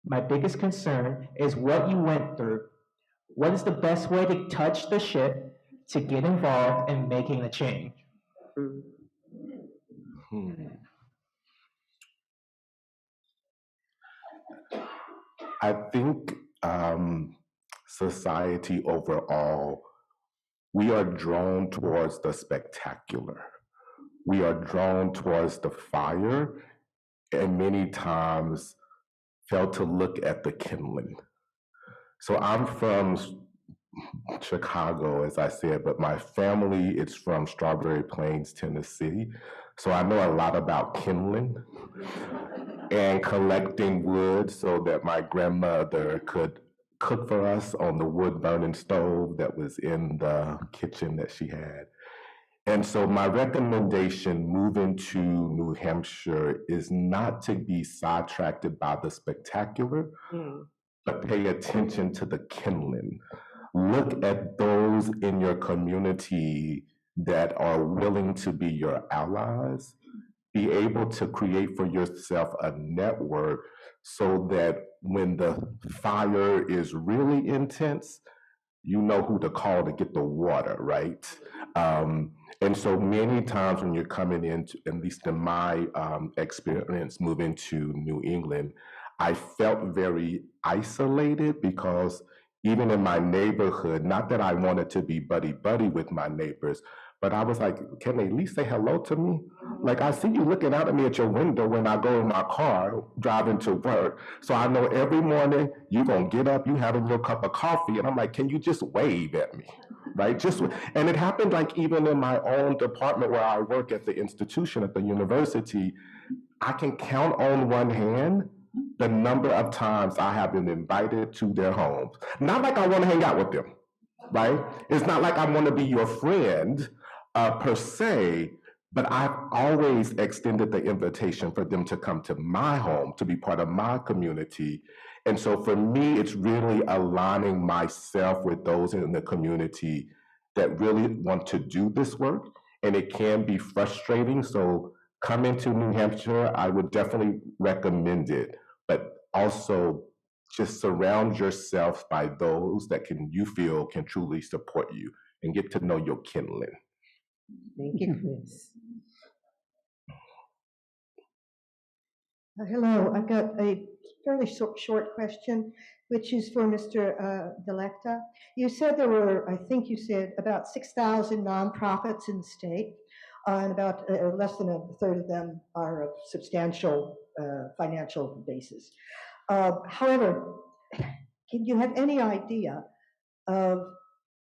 My biggest concern is what you went through. What is the best way to touch the ship to get involved in making a change? I think society overall, we are drawn towards the spectacular. We are drawn towards the fire, and many times fail to look at the kindling. So I'm from Chicago, as I said, but my family is from Strawberry Plains, Tennessee. So I know a lot about kindling and collecting wood so that my grandmother could cook for us on the wood burning stove that was in the kitchen that she had. And so my recommendation moving to New Hampshire is not to be sidetracked by the spectacular, but pay attention to the kindling. Look at those in your community that are willing to be your allies. Be able to create for yourself a network so that when the fire is really intense, you know who to call to get the water, right? And so many times when you're coming into, at least in my experience moving to New England, I felt very isolated because even in my neighborhood, not that I wanted to be buddy-buddy with my neighbors, but I was like, can they at least say hello to me? Like, I see you looking out at me at your window when I go in my car driving to work. So I know every morning you're going to get up, you having your cup of coffee, and I'm like, can you just wave at me? Right? And it happened like even in my own department where I work at the institution, at the university, I can count on one hand the number of times I have been invited to their homes. Not like I want to hang out with them, right? It's not like I want to be your friend per se, but I've always extended the invitation for them to come to my home, to be part of my community. And so for me, it's really aligning myself with those in the community that really want to do this work. And it can be frustrating. So coming to New Hampshire, I would definitely recommend it, but also just surround yourself by those that you feel can truly support you and get to know your kindling. Thank you, Chris. Hello, I've got a fairly short question, which is for Mr. Delecta. You said there were, I think you said, about 6,000 nonprofits in the state, and about less than a third of them are of substantial financial basis. However, can you have any idea of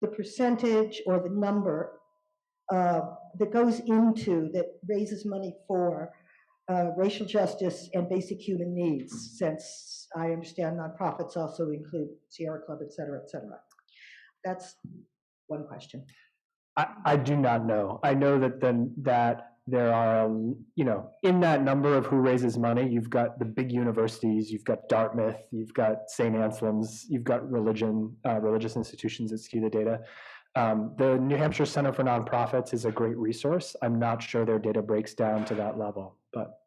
the percentage or the number that goes into, that raises money for racial justice and basic human needs, since I understand nonprofits also include Sierra Club, et cetera, et cetera? That's one question. I do not know. I know that there are, in that number of who raises money, you've got the big universities, you've got Dartmouth, you've got St. Anselm's, you've got religious institutions that skew the data. The New Hampshire Center for Nonprofits is a great resource. I'm not sure their data breaks down to that level, but.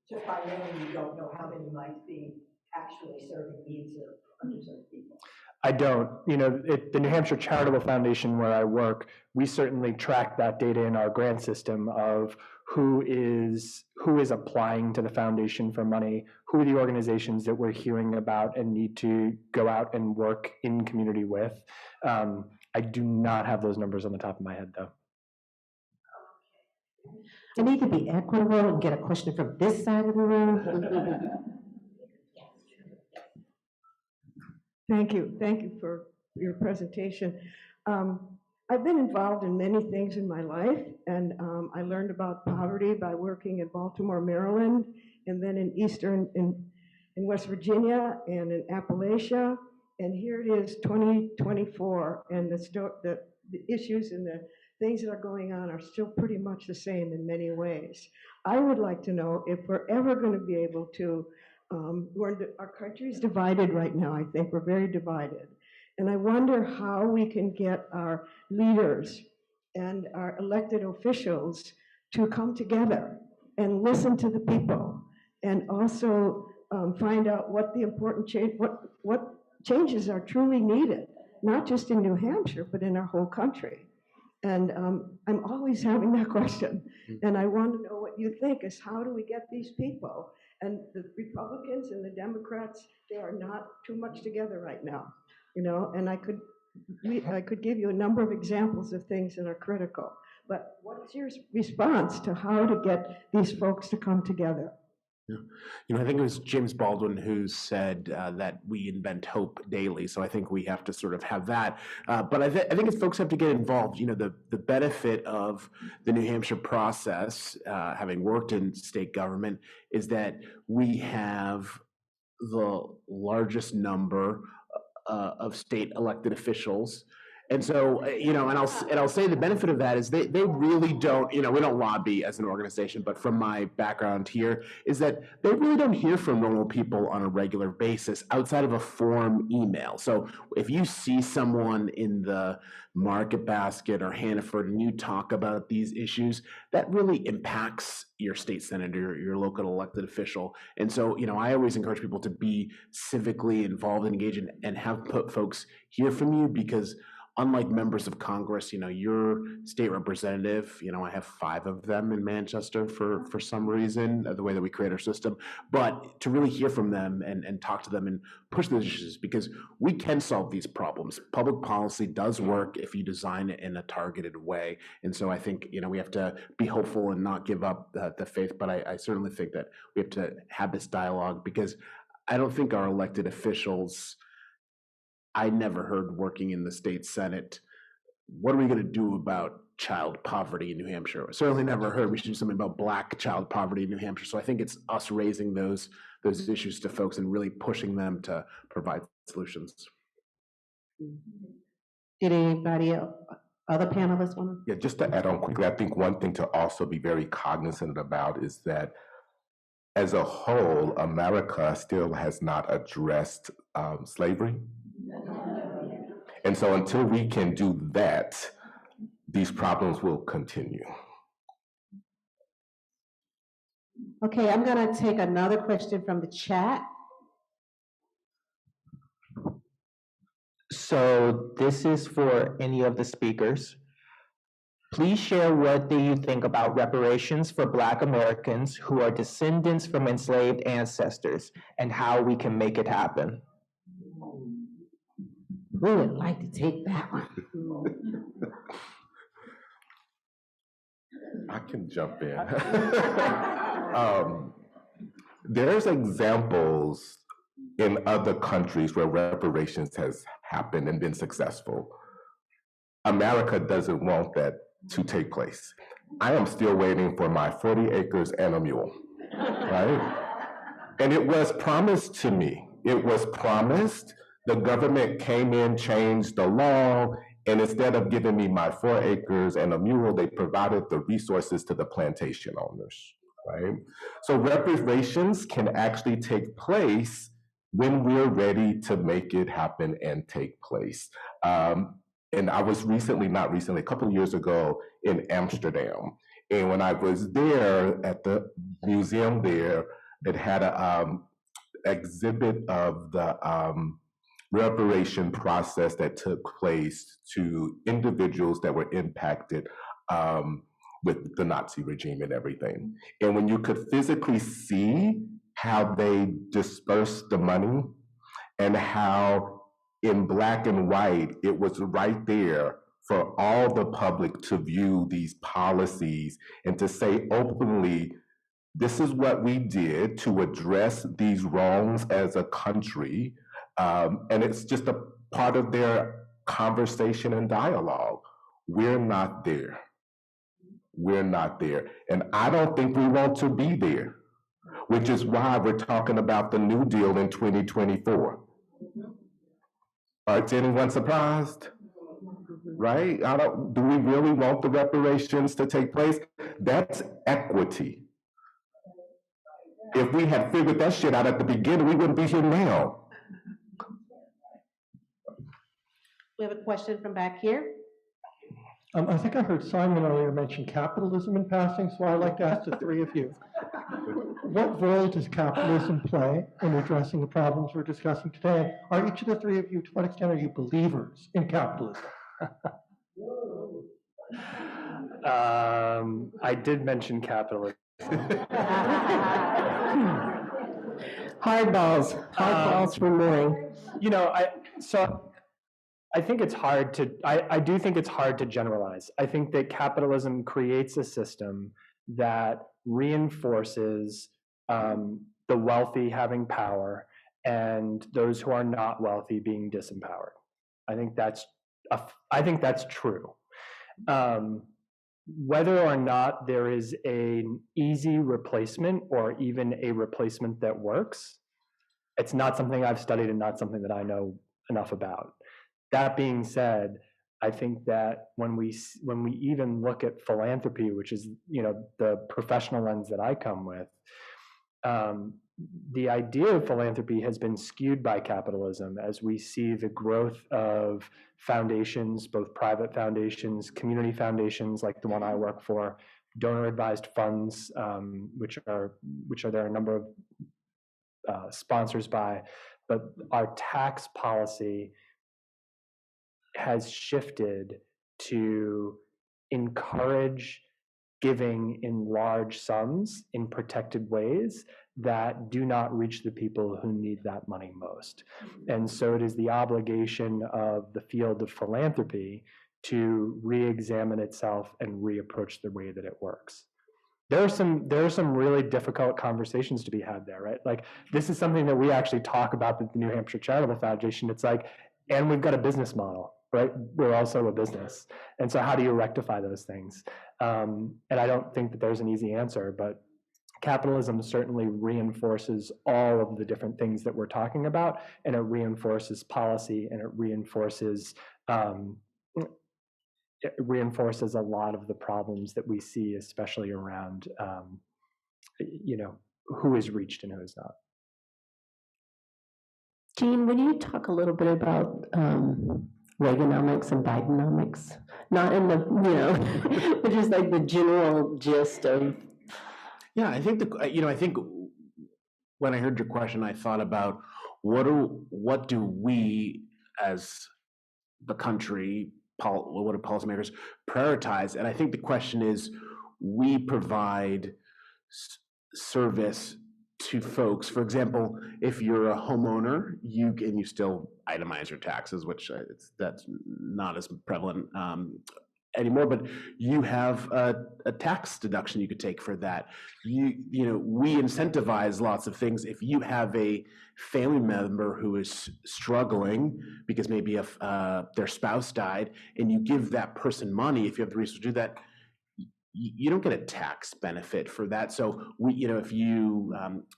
Just by name, you don't know how many might be actually serving needs of underserved people. I don't. The New Hampshire Charitable Foundation, where I work, we certainly track that data in our grant system of who is applying to the foundation for money, who are the organizations that we're hearing about and need to go out and work in community with. I do not have those numbers on the top of my head, though. I need to be equitable and get a question from this side of the room. Thank you. Thank you for your presentation. I've been involved in many things in my life, and I learned about poverty by working in Baltimore, Maryland, and then in West Virginia and in Appalachia. And here it is, 2024, and the issues and the things that are going on are still pretty much the same in many ways. I would like to know if we're ever going to be able to, our country is divided right now. I think we're very divided. And I wonder how we can get our leaders and our elected officials to come together and listen to the people, and also find out what the important what changes are truly needed, not just in New Hampshire, but in our whole country. And I'm always having that question. And I want to know what you think is, how do we get these people? And the Republicans and the Democrats, they are not too much together right now, and I could give you a number of examples of things that are critical. But what's your response to how to get these folks to come together? Yeah. I think it was James Baldwin who said that we invent hope daily. So I think we have to sort of have that. But I think if folks have to get involved, the benefit of the New Hampshire process, having worked in state government, is that we have the largest number of state elected officials. And so, and I'll say the benefit of that is they really don't, we don't lobby as an organization, but from my background here is that they really don't hear from normal people on a regular basis outside of a form email. So if you see someone in the Market Basket or Hannaford and you talk about these issues, that really impacts your state senator, your local elected official. And so, I always encourage people to be civically involved and engaged and have folks hear from you, because unlike members of Congress, your state representative, I have 5 of them in Manchester for some reason, the way that we create our system, but to really hear from them and talk to them and push those issues, because we can solve these problems. Public policy does work if you design it in a targeted way. And so I think, we have to be hopeful and not give up the faith, but I certainly think that we have to have this dialogue, because I don't think our elected officials, I never heard working in the state Senate, what are we going to do about child poverty in New Hampshire? I certainly never heard we should do something about Black child poverty in New Hampshire. So I think it's us raising those issues to folks and really pushing them to provide solutions. Did anybody else, other panelists want to? Yeah, just to add on quickly, I think one thing to also be very cognizant about is that as a whole, America still has not addressed slavery. And so until we can do that, these problems will continue. Okay, I'm gonna take another question from the chat. So this is for any of the speakers. Please share what do you think about reparations for Black Americans who are descendants from enslaved ancestors and how we can make it happen. Who would like to take that one? I can jump in. There's examples in other countries where reparations has happened and been successful. America doesn't want that to take place. I am still waiting for my 40 acres and a mule, right? And it was promised to me. It was promised. The government came in, changed the law, and instead of giving me my 4 acres and a mule, they provided the resources to the plantation owners, right? So reparations can actually take place when we're ready to make it happen and take place. And I was a couple of years ago in Amsterdam. And when I was there at the museum there, it had an exhibit of the reparation process that took place to individuals that were impacted with the Nazi regime and everything. And when you could physically see how they dispersed the money and how in black and white, it was right there for all the public to view these policies and to say openly, this is what we did to address these wrongs as a country. And it's just a part of their conversation and dialogue. We're not there. We're not there. And I don't think we want to be there, which is why we're talking about the New Deal in 2024. Is anyone surprised? Right? Do we really want the reparations to take place? That's equity. If we had figured that shit out at the beginning, we wouldn't be here now. We have a question from back here. I think I heard Simon earlier mention capitalism in passing, so I'd like to ask the three of you. What role does capitalism play in addressing the problems we're discussing today? Are each of the three of you, to what extent are you believers in capitalism? I did mention capitalism. Hard balls for Maureen. You know, I think it's hard to, I do think it's hard to generalize. I think that capitalism creates a system that reinforces the wealthy having power and those who are not wealthy being disempowered. I think that's true. Whether or not there is an easy replacement or even a replacement that works, it's not something I've studied and not something that I know enough about. That being said, I think that when we even look at philanthropy, which is, you know, the professional lens that I come with, the idea of philanthropy has been skewed by capitalism as we see the growth of foundations, both private foundations, community foundations like the one I work for, donor advised funds, which are there are a number of sponsors by, but our tax policy has shifted to encourage giving in large sums in protected ways that do not reach the people who need that money most. And so it is the obligation of the field of philanthropy to re-examine itself and reapproach the way that it works. There are some really difficult conversations to be had there, right? Like, this is something that we actually talk about at the New Hampshire Charitable Foundation. It's like, and we've got a business model, right? We're also a business. And so how do you rectify those things? And I don't think that there's an easy answer, but capitalism certainly reinforces all of the different things that we're talking about, and it reinforces policy, and it reinforces a lot of the problems that we see, especially around, you know, who is reached and who is not. Jean, when you talk a little bit about Reaganomics and Bidenomics, not in the, but just like the general gist of. Yeah, I think I think when I heard your question, I thought about what do we as the country, what do policymakers prioritize? And I think the question is, we provide service to folks. For example, if you're a homeowner, you still itemize your taxes, which that's not as prevalent anymore, but you have a tax deduction you could take for that. We incentivize lots of things. If you have a family member who is struggling because maybe if their spouse died, and you give that person money, if you have the resources to do that, you don't get a tax benefit for that. So if you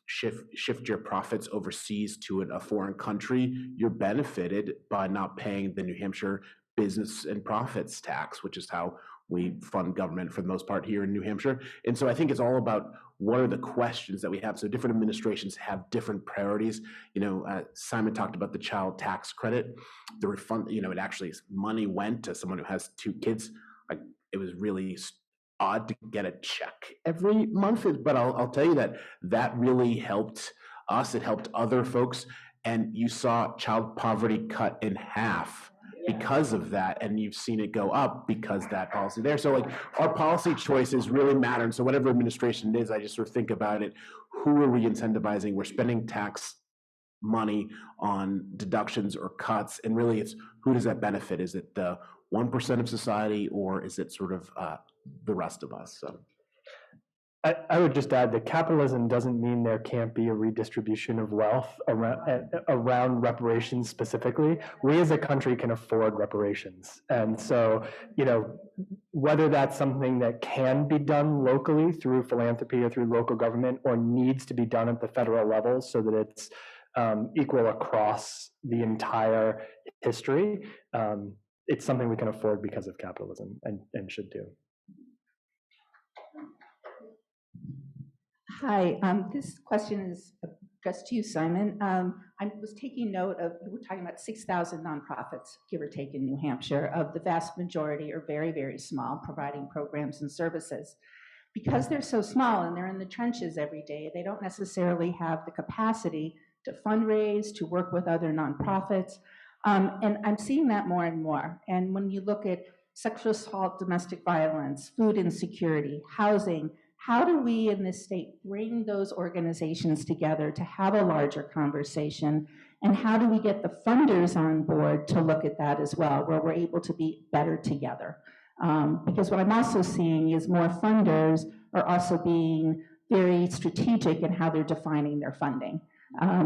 shift your profits overseas to a foreign country, you're benefited by not paying the New Hampshire business and profits tax, which is how we fund government for the most part here in New Hampshire. And so I think it's all about what are the questions that we have. So different administrations have different priorities. Simon talked about the child tax credit, the refund. It actually money went to someone who has 2 kids. It was really odd to get a check every month, but I'll tell you that really helped us. It helped other folks, and you saw child poverty cut in half because of that, and you've seen it go up because that policy there. So our policy choices really matter. And so whatever administration it is, I just sort of think about it. Who are we incentivizing? We're spending tax money on deductions or cuts, and really it's who does that benefit? Is it the 1% of society, or is it sort of the rest of us? So I would just add that capitalism doesn't mean there can't be a redistribution of wealth around reparations specifically. We as a country can afford reparations. And so, whether that's something that can be done locally through philanthropy or through local government, or needs to be done at the federal level so that it's equal across the entire history, it's something we can afford because of capitalism and should do. Hi, this question is addressed to you, Simon. I was taking note of, we're talking about 6,000 nonprofits, give or take, in New Hampshire. Of the vast majority are very, very small, providing programs and services. Because they're so small and they're in the trenches every day, they don't necessarily have the capacity to fundraise, to work with other nonprofits. And I'm seeing that more and more. And when you look at sexual assault, domestic violence, food insecurity, housing, how do we in this state bring those organizations together to have a larger conversation? And how do we get the funders on board to look at that as well, where we're able to be better together? Because what I'm also seeing is more funders are also being very strategic in how they're defining their funding,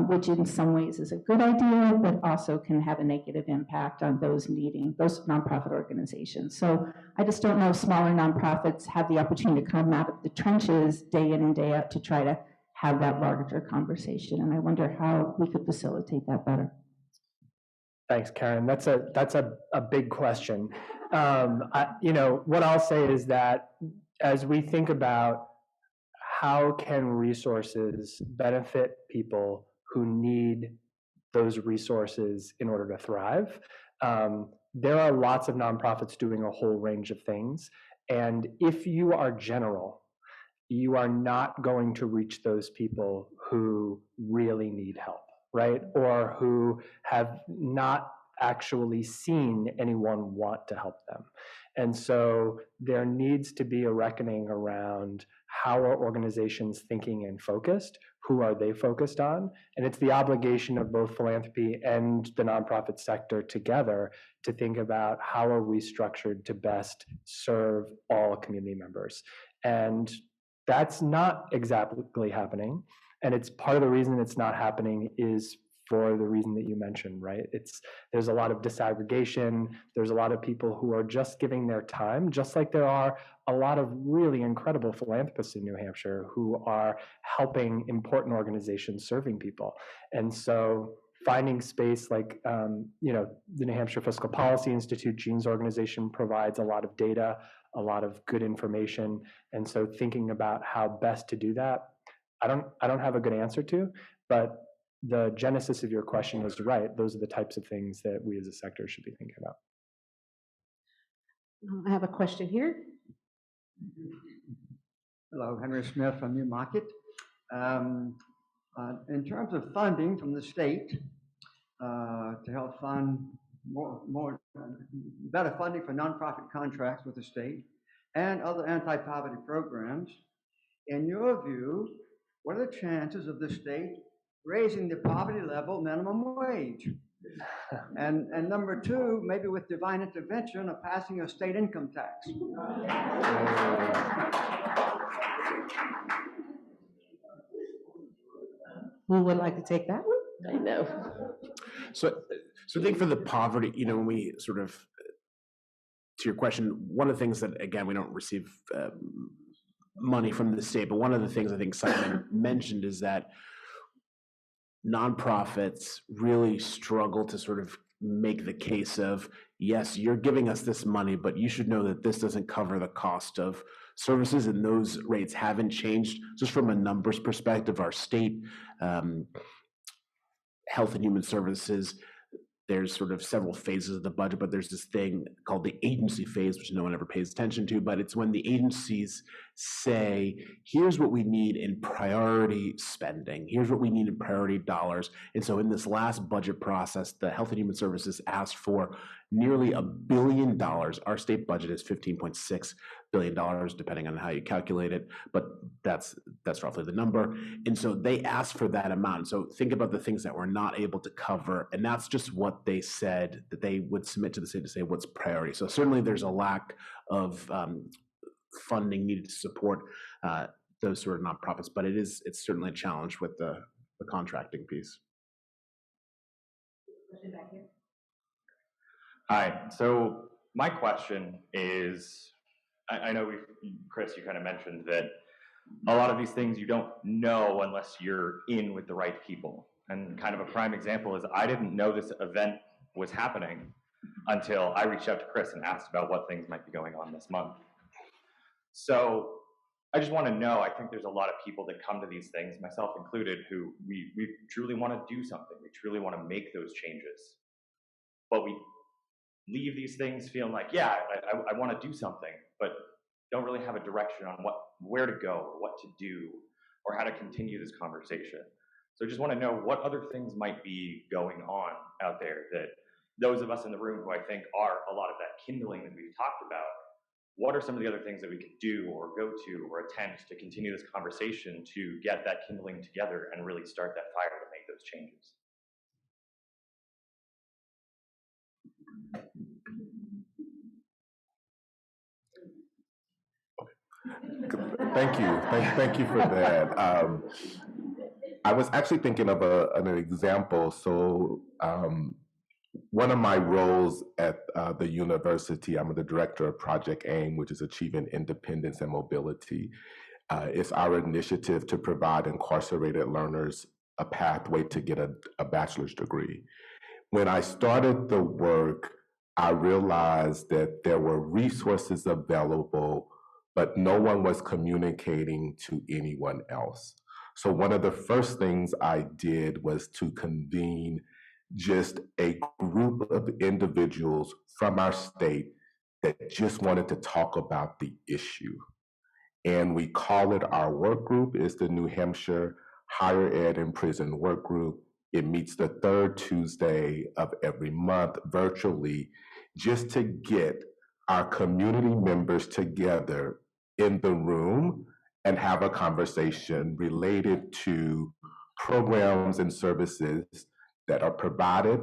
which in some ways is a good idea, but also can have a negative impact on those needing, those nonprofit organizations. So I just don't know if smaller nonprofits have the opportunity to come out of the trenches day in and day out to try to have that larger conversation. And I wonder how we could facilitate that better. Thanks, Karen. That's a big question. What I'll say is that as we think about how can resources benefit people who need those resources in order to thrive, there are lots of nonprofits doing a whole range of things. And if you are general, you are not going to reach those people who really need help, right? Or who have not actually seen anyone want to help them. And so there needs to be a reckoning around how are organizations thinking and focused, who are they focused on? And it's the obligation of both philanthropy and the nonprofit sector together to think about how are we structured to best serve all community members. And that's not exactly happening. And it's part of the reason it's not happening is for the reason that you mentioned, right? There's a lot of disaggregation. There's a lot of people who are just giving their time, just like there are a lot of really incredible philanthropists in New Hampshire who are helping important organizations serving people. And so finding space like, the New Hampshire Fiscal Policy Institute, Jean's organization, provides a lot of data, a lot of good information. And so thinking about how best to do that, I don't have a good answer to, but the genesis of your question is right. Those are the types of things that we as a sector should be thinking about. I have a question here. Hello, Henry Smith from Newmarket. In terms of funding from the state to help fund better funding for nonprofit contracts with the state and other anti-poverty programs, in your view, what are the chances of the state raising the poverty level minimum wage? And number two, maybe with divine intervention of passing a state income tax. Who would like to take that one? I know. So I think for the poverty, when we sort of, to your question, one of the things that, again, we don't receive money from the state, but one of the things I think Simon mentioned is that nonprofits really struggle to sort of make the case of, yes, you're giving us this money, but you should know that this doesn't cover the cost of services, and those rates haven't changed. Just from a numbers perspective, our state Health and Human Services, there's sort of several phases of the budget, but there's this thing called the agency phase, which no one ever pays attention to, but it's when the agencies say, here's what we need in priority spending, here's what we need in priority dollars. And so in this last budget process, the Health and Human Services asked for nearly $1 billion. Our state budget is $15.6 billion, depending on how you calculate it, but that's roughly the number. And so they asked for that amount. So think about the things that we're not able to cover, and that's just what they said that they would submit to the state to say what's priority. So certainly there's a lack of funding needed to support those sort of nonprofits, but it's certainly a challenge with the contracting piece. Hi, so my question is, I know Chris, you kind of mentioned that a lot of these things you don't know unless you're in with the right people. And kind of a prime example is I didn't know this event was happening until I reached out to Chris and asked about what things might be going on this month. So I just want to know, I think there's a lot of people that come to these things, myself included, who we truly want to do something. We truly want to make those changes. But we leave these things feeling like, yeah, I want to do something, but don't really have a direction on where to go, or what to do, or how to continue this conversation. So I just want to know what other things might be going on out there that those of us in the room who I think are a lot of that kindling that we've talked about, what are some of the other things that we could do or go to or attempt to continue this conversation to get that kindling together and really start that fire to make those changes? Thank you. Thank you for that. I was actually thinking of an example. So one of my roles at the university, I'm the director of Project AIM, which is Achieving Independence and Mobility. It's our initiative to provide incarcerated learners a pathway to get a bachelor's degree. When I started the work, I realized that there were resources available, but no one was communicating to anyone else. So one of the first things I did was to convene just a group of individuals from our state that just wanted to talk about the issue. And we call it our work group. It's the New Hampshire Higher Ed and Prison Work Group. It meets the third Tuesday of every month virtually, just to get our community members together in the room and have a conversation related to programs and services that are provided,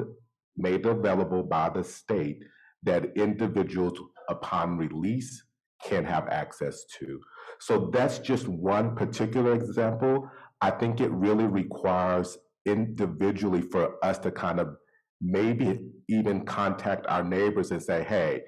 made available by the state, that individuals upon release can have access to. So that's just one particular example. I think it really requires individually for us to kind of maybe even contact our neighbors and say, hey,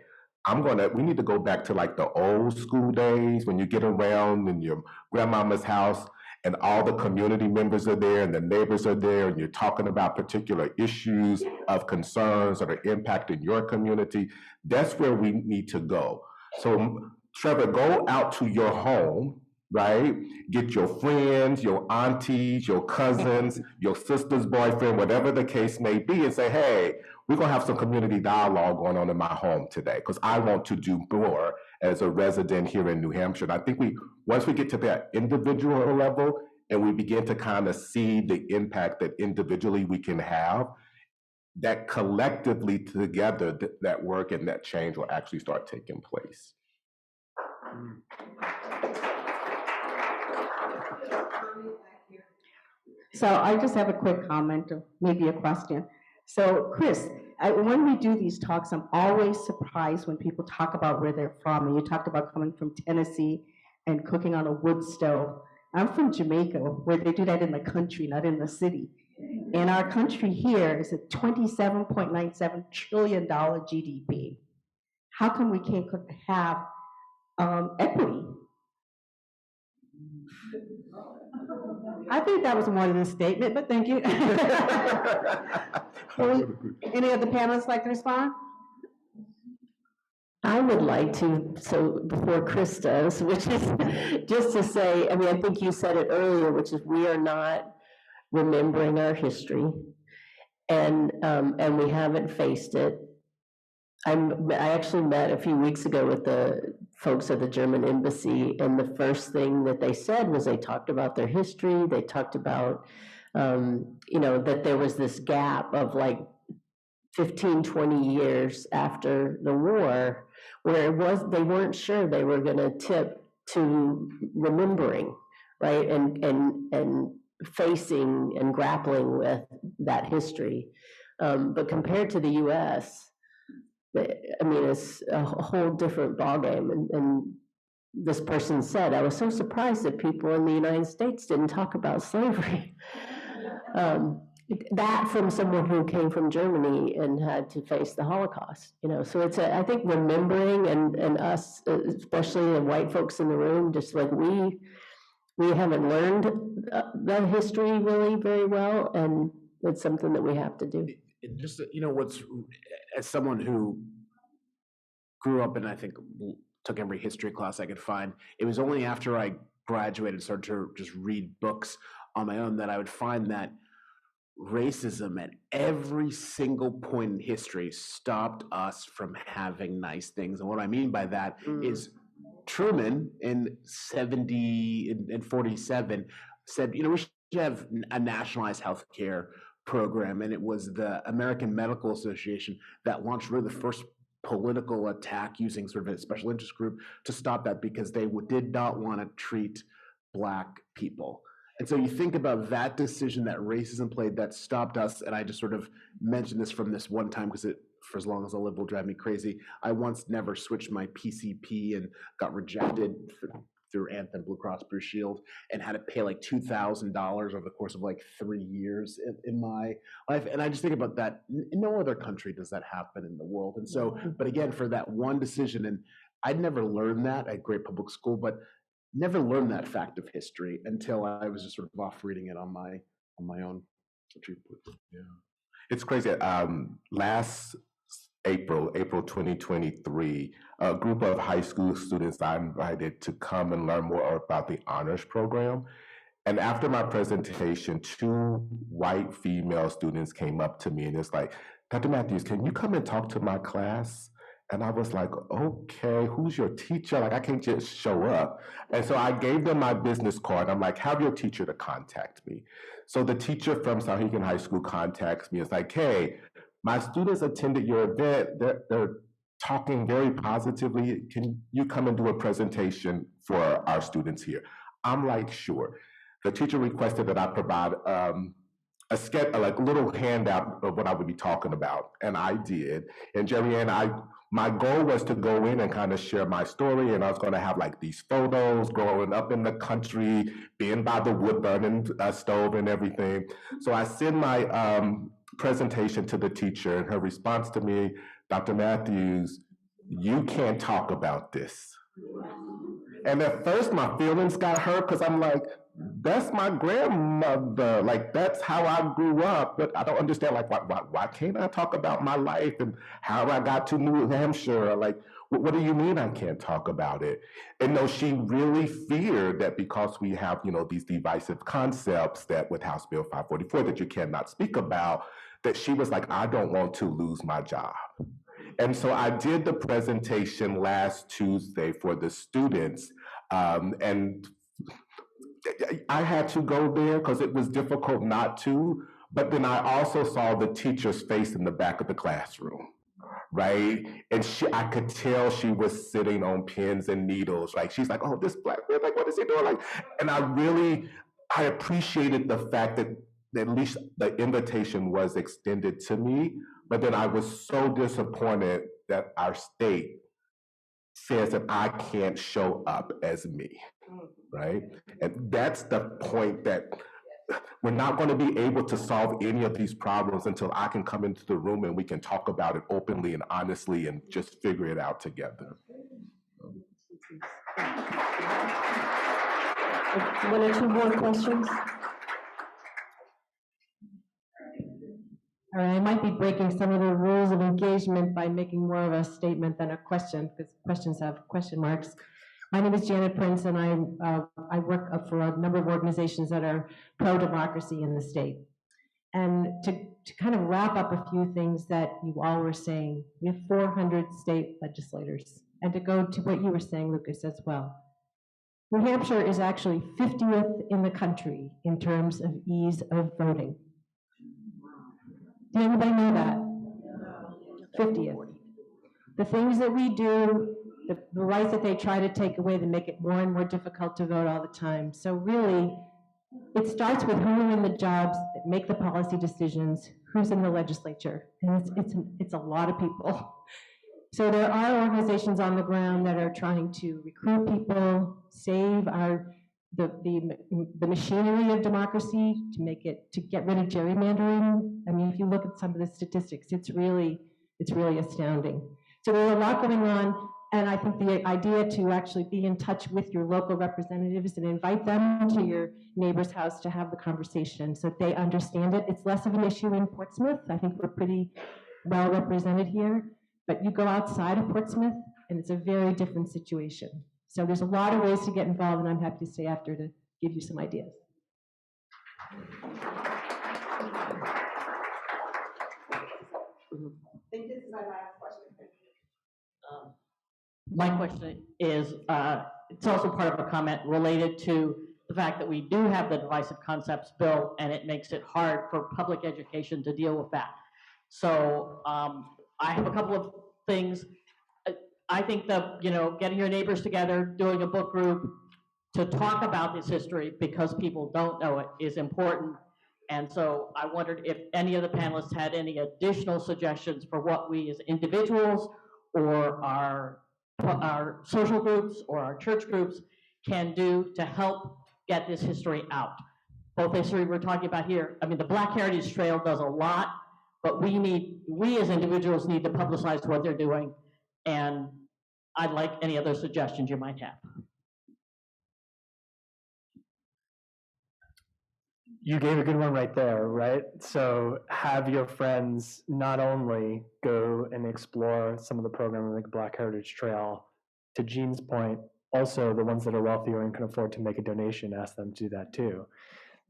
we need to go back to like the old school days when you get around in your grandmama's house and all the community members are there and the neighbors are there and you're talking about particular issues of concerns that are impacting your community. That's where we need to go. So Trevor, go out to your home right? Get your friends, your aunties, your cousins, your sister's boyfriend, whatever the case may be, and say, hey, we're gonna have some community dialogue going on in my home today, because I want to do more as a resident here in New Hampshire. And I think once we get to that individual level and we begin to kind of see the impact that individually we can have, that collectively together, that work and that change will actually start taking place. So I just have a quick comment, or maybe a question. So Chris, when we do these talks, I'm always surprised when people talk about where they're from. And you talked about coming from Tennessee and cooking on a wood stove. I'm from Jamaica, where they do that in the country, not in the city. And our country here is a $27.97 trillion GDP. How come we can't have equity? I think that was more than a statement, but thank you. Any of the panelists like to respond? I would like to, so before Chris does, which is just to say, I mean, I think you said it earlier, which is we are not remembering our history, and we haven't faced it. I actually met a few weeks ago with the folks at the German embassy, and the first thing that they said was they talked about their history. They talked about, that there was this gap of like 15, 20 years after the war, where they weren't sure they were going to tip to remembering, right, and facing and grappling with that history. But compared to the U.S., I mean, it's a whole different ballgame. And this person said, I was so surprised that people in the United States didn't talk about slavery. That from someone who came from Germany and had to face the Holocaust, So it's I think remembering and us, especially the white folks in the room, just like we haven't learned the history really very well, and it's something that we have to do. Just, what's, as someone who grew up and I think took every history class I could find, it was only after I graduated and started to just read books on my own that I would find that racism at every single point in history stopped us from having nice things. And what I mean by that is Truman in 47 said, we should have a nationalized health care program, and it was the American Medical Association that launched really the first political attack using sort of a special interest group to stop that, because they did not want to treat Black people. And so you think about that decision that racism played that stopped us, and I just sort of mentioned this from this one time because it, for as long as I live, will drive me crazy. I once never switched my PCP and got rejected through Anthem, Blue Cross Blue Shield, and had to pay like $2,000 over the course of like 3 years in my life. And I just think about that. In no other country does that happen in the world. And so, but again, for that one decision, and I'd never learned that at great public school, but never learned that fact of history until I was just sort of off reading it on my own. Yeah, it's crazy. Last April 2023, a group of high school students I invited to come and learn more about the honors program. And after my presentation, 2 white female students came up to me and it's like, Dr. Matthews, can you come and talk to my class? And I was like, okay, who's your teacher? Like, I can't just show up. And so I gave them my business card. I'm like, have your teacher to contact me. So the teacher from Sauhegan High School contacts me. It's like, hey, my students attended your event. They're talking very positively. Can you come and do a presentation for our students here? I'm like, sure. The teacher requested that I provide a little handout of what I would be talking about, and I did. And Jerry Ann, my goal was to go in and kind of share my story, and I was going to have like these photos growing up in the country, being by the wood burning stove and everything. So I send my presentation to the teacher, and her response to me, Dr. Matthews, you can't talk about this. And at first my feelings got hurt because I'm like, that's my grandmother, like that's how I grew up, but I don't understand, like why can't I talk about my life and how I got to New Hampshire, or like What do you mean I can't talk about it? And no, she really feared that because we have, these divisive concepts that with House Bill 544 that you cannot speak about, that she was like, I don't want to lose my job. And so I did the presentation last Tuesday for the students, and I had to go there because it was difficult not to, but then I also saw the teacher's face in the back of the classroom. Right? And I could tell she was sitting on pins and needles. Like, she's like, oh, this black man, like, what is he doing? Like, and I appreciated the fact that at least the invitation was extended to me, but then I was so disappointed that our state says that I can't show up as me, right? And that's the point, that we're not going to be able to solve any of these problems until I can come into the room and we can talk about it openly and honestly and just figure it out together. One or two more questions? All right, I might be breaking some of the rules of engagement by making more of a statement than a question, because questions have question marks. My name is Janet Prince, and I work for a number of organizations that are pro-democracy in the state. And to kind of wrap up a few things that you all were saying, we have 400 state legislators. And to go to what you were saying, Lucas, as well. New Hampshire is actually 50th in the country in terms of ease of voting. Did anybody know that? 50th. The things that we do, the rights that they try to take away, they make it more and more difficult to vote all the time. So really, it starts with who are in the jobs that make the policy decisions, who's in the legislature, and it's a lot of people. So there are organizations on the ground that are trying to recruit people, save the machinery of democracy, to get rid of gerrymandering. I mean, if you look at some of the statistics, it's really astounding. So there's a lot going on, and I think the idea to actually be in touch with your local representatives and invite them to your neighbor's house to have the conversation so that they understand it. It's less of an issue in Portsmouth. I think we're pretty well represented here, but you go outside of Portsmouth and it's a very different situation. So there's a lot of ways to get involved, and I'm happy to stay after to give you some ideas. I think this is my last question. My question is, it's also part of a comment related to the fact that we do have the divisive concepts bill, and it makes it hard for public education to deal with that. So I have a couple of things. I think that, getting your neighbors together, doing a book group to talk about this history because people don't know it is important. And so I wondered if any of the panelists had any additional suggestions for what we as individuals or our social groups or our church groups can do to help get this history out. Both history we're talking about here, I mean, the Black Heritage Trail does a lot, but we as individuals need to publicize what they're doing, and I'd like any other suggestions you might have. You gave a good one right there, right? So have your friends not only go and explore some of the programming like Black Heritage Trail, to Jean's point, also the ones that are wealthier and can afford to make a donation, ask them to do that too.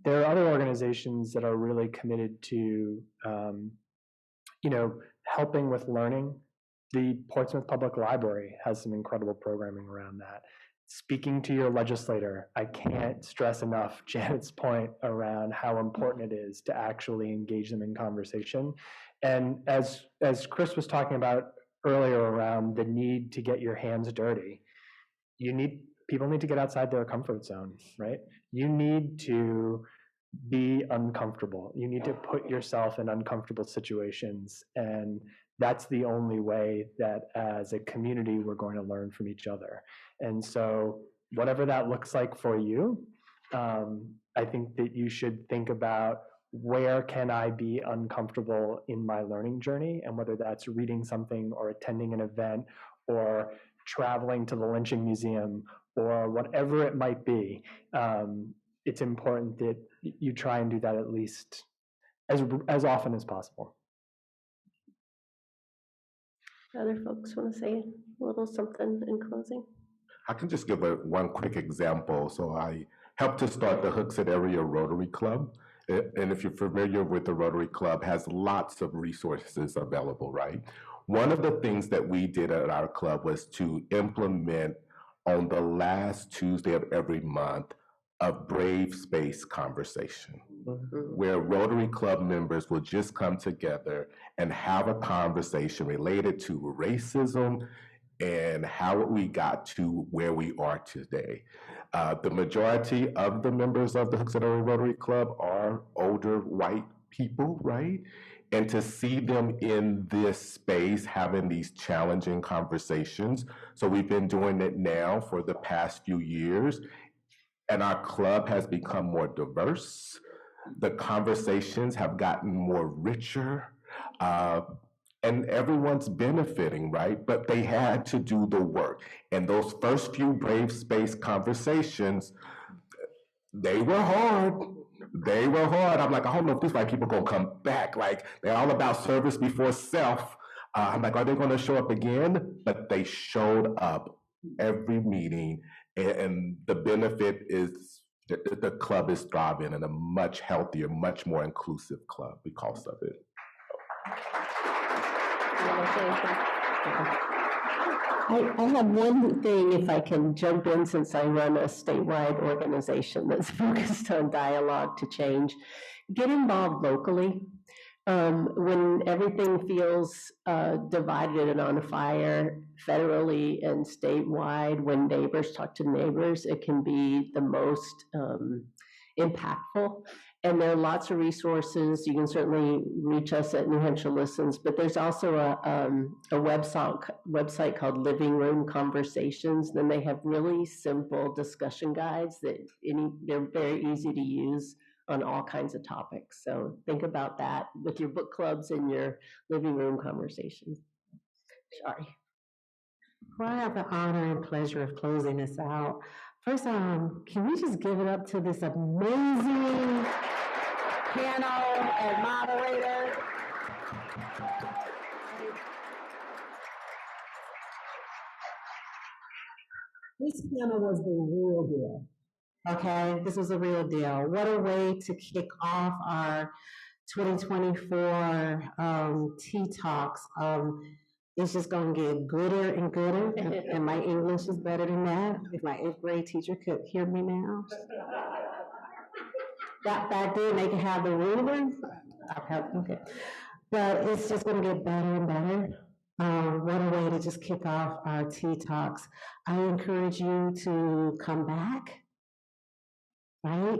There are other organizations that are really committed to, helping with learning. The Portsmouth Public Library has some incredible programming around that. Speaking to your legislator, I can't stress enough Janet's point around how important it is to actually engage them in conversation. And as Chris was talking about earlier around the need to get your hands dirty, people need to get outside their comfort zone, right? You need to be uncomfortable. You need to put yourself in uncomfortable situations, and that's the only way that as a community we're going to learn from each other. And so whatever that looks like for you, I think that you should think about, where can I be uncomfortable in my learning journey? And whether that's reading something or attending an event or traveling to the lynching museum or whatever it might be, it's important that you try and do that at least as often as possible. Other folks want to say a little something in closing? I can just give one quick example. So I helped to start the Hooksett Area Rotary Club. And if you're familiar with the Rotary Club, has lots of resources available, right? One of the things that we did at our club was to implement on the last Tuesday of every month a brave space conversation, where Rotary Club members will just come together and have a conversation related to racism and how we got to where we are today. The majority of the members of the Hooksett Area Rotary Club are older white people, right? And to see them in this space having these challenging conversations. So we've been doing it now for the past few years, and our club has become more diverse. The conversations have gotten more richer. And everyone's benefiting, right? But they had to do the work. And those first few Brave Space conversations, they were hard. They were hard. I'm like, I don't know if these white people are gonna come back. Like, they're all about service before self. I'm like, are they gonna show up again? But they showed up every meeting, and the benefit is the club is thriving in a much healthier, much more inclusive club because of it. I have one thing, if I can jump in, since I run a statewide organization that's focused on dialogue to change. Get involved locally. When everything feels divided and on fire federally and statewide, when neighbors talk to neighbors, it can be the most impactful. And there are lots of resources. You can certainly reach us at New Hampshire Listens, but there's also a website called Living Room Conversations. Then they have really simple discussion guides that they're very easy to use on all kinds of topics. So think about that with your book clubs and your living room conversations. Sorry. Well, I have the honor and pleasure of closing this out. First, can we just give it up to this amazing panel and moderator? This panel was the real deal. Okay, this was a real deal. What a way to kick off our 2024 Tea Talks. It's just gonna get gooder and gooder, and my English is better than that. If my 8th grade teacher could hear me now. Back then, they could have the ruler. Okay. But it's just gonna get better and better. What a way to just kick off our Tea Talks. I encourage you to come back, right?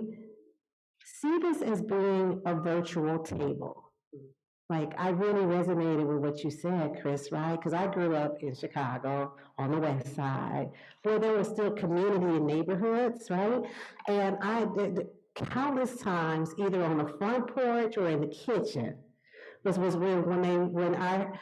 See this as being a virtual table. Like, I really resonated with what you said, Chris, right? Because I grew up in Chicago on the west side, where there was still community and neighborhoods, right? And I did countless times, either on the front porch or in the kitchen, was when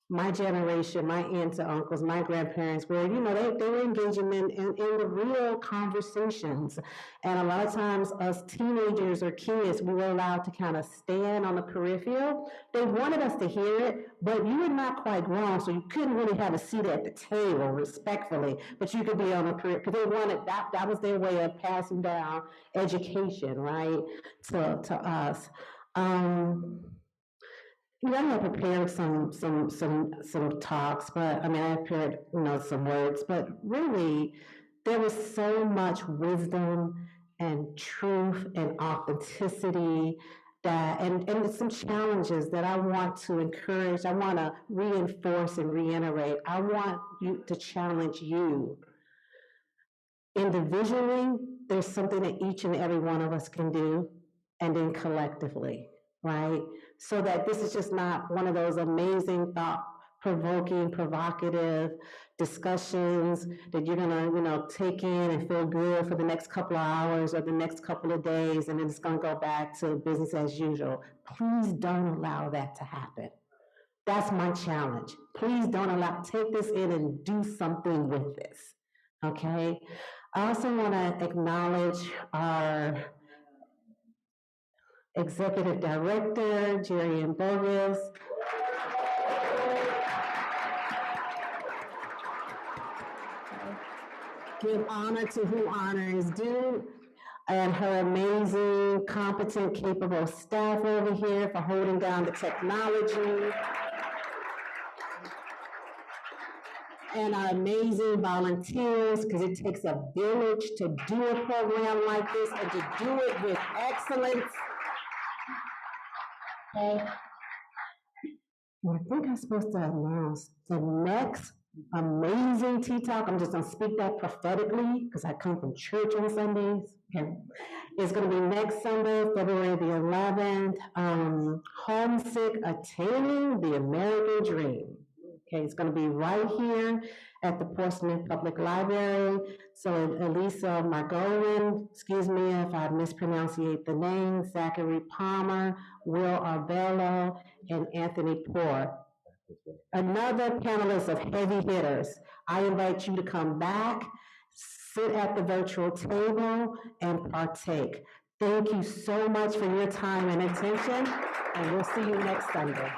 my generation, my aunts and uncles, my grandparents were, they were engaging in the real conversations. And a lot of times us teenagers or kids, we were allowed to kind of stand on the peripheral. They wanted us to hear it, but you were not quite grown, so you couldn't really have a seat at the table respectfully, but you could be on the peripheral, because they wanted, that was their way of passing down education, right, to us. I had prepared some talks, but I prepared, some words, but really there was so much wisdom and truth and authenticity and some challenges that I want to encourage. I want to reinforce and reiterate. I want you to challenge you. Individually, there's something that each and every one of us can do, and then collectively, right? So that this is just not one of those amazing, thought-provoking, provocative discussions that you're gonna, take in and feel good for the next couple of hours or the next couple of days, and then it's gonna go back to business as usual. Please don't allow that to happen. That's my challenge. Please don't take this in and do something with this, okay? I also wanna acknowledge our Executive Director, Jerry Bogus. give honor to who honor is due, and her amazing, competent, capable staff over here for holding down the technology. And our amazing volunteers, because it takes a village to do a program like this and to do it with excellence. Okay. Well, I think I'm supposed to announce the next amazing Tea Talk. I'm just gonna speak that prophetically because I come from church on Sundays. Okay. It's gonna be next Sunday, February the 11th. Homesick Attaining the American Dream. Okay, it's gonna be right here at the Portsmouth Public Library. So Elisa Margolin, excuse me if I mispronunciate the name, Zachary Palmer, Will Arbello, and Anthony Poor. Another panelist of heavy hitters. I invite you to come back, sit at the virtual table, and partake. Thank you so much for your time and attention, and we'll see you next Sunday.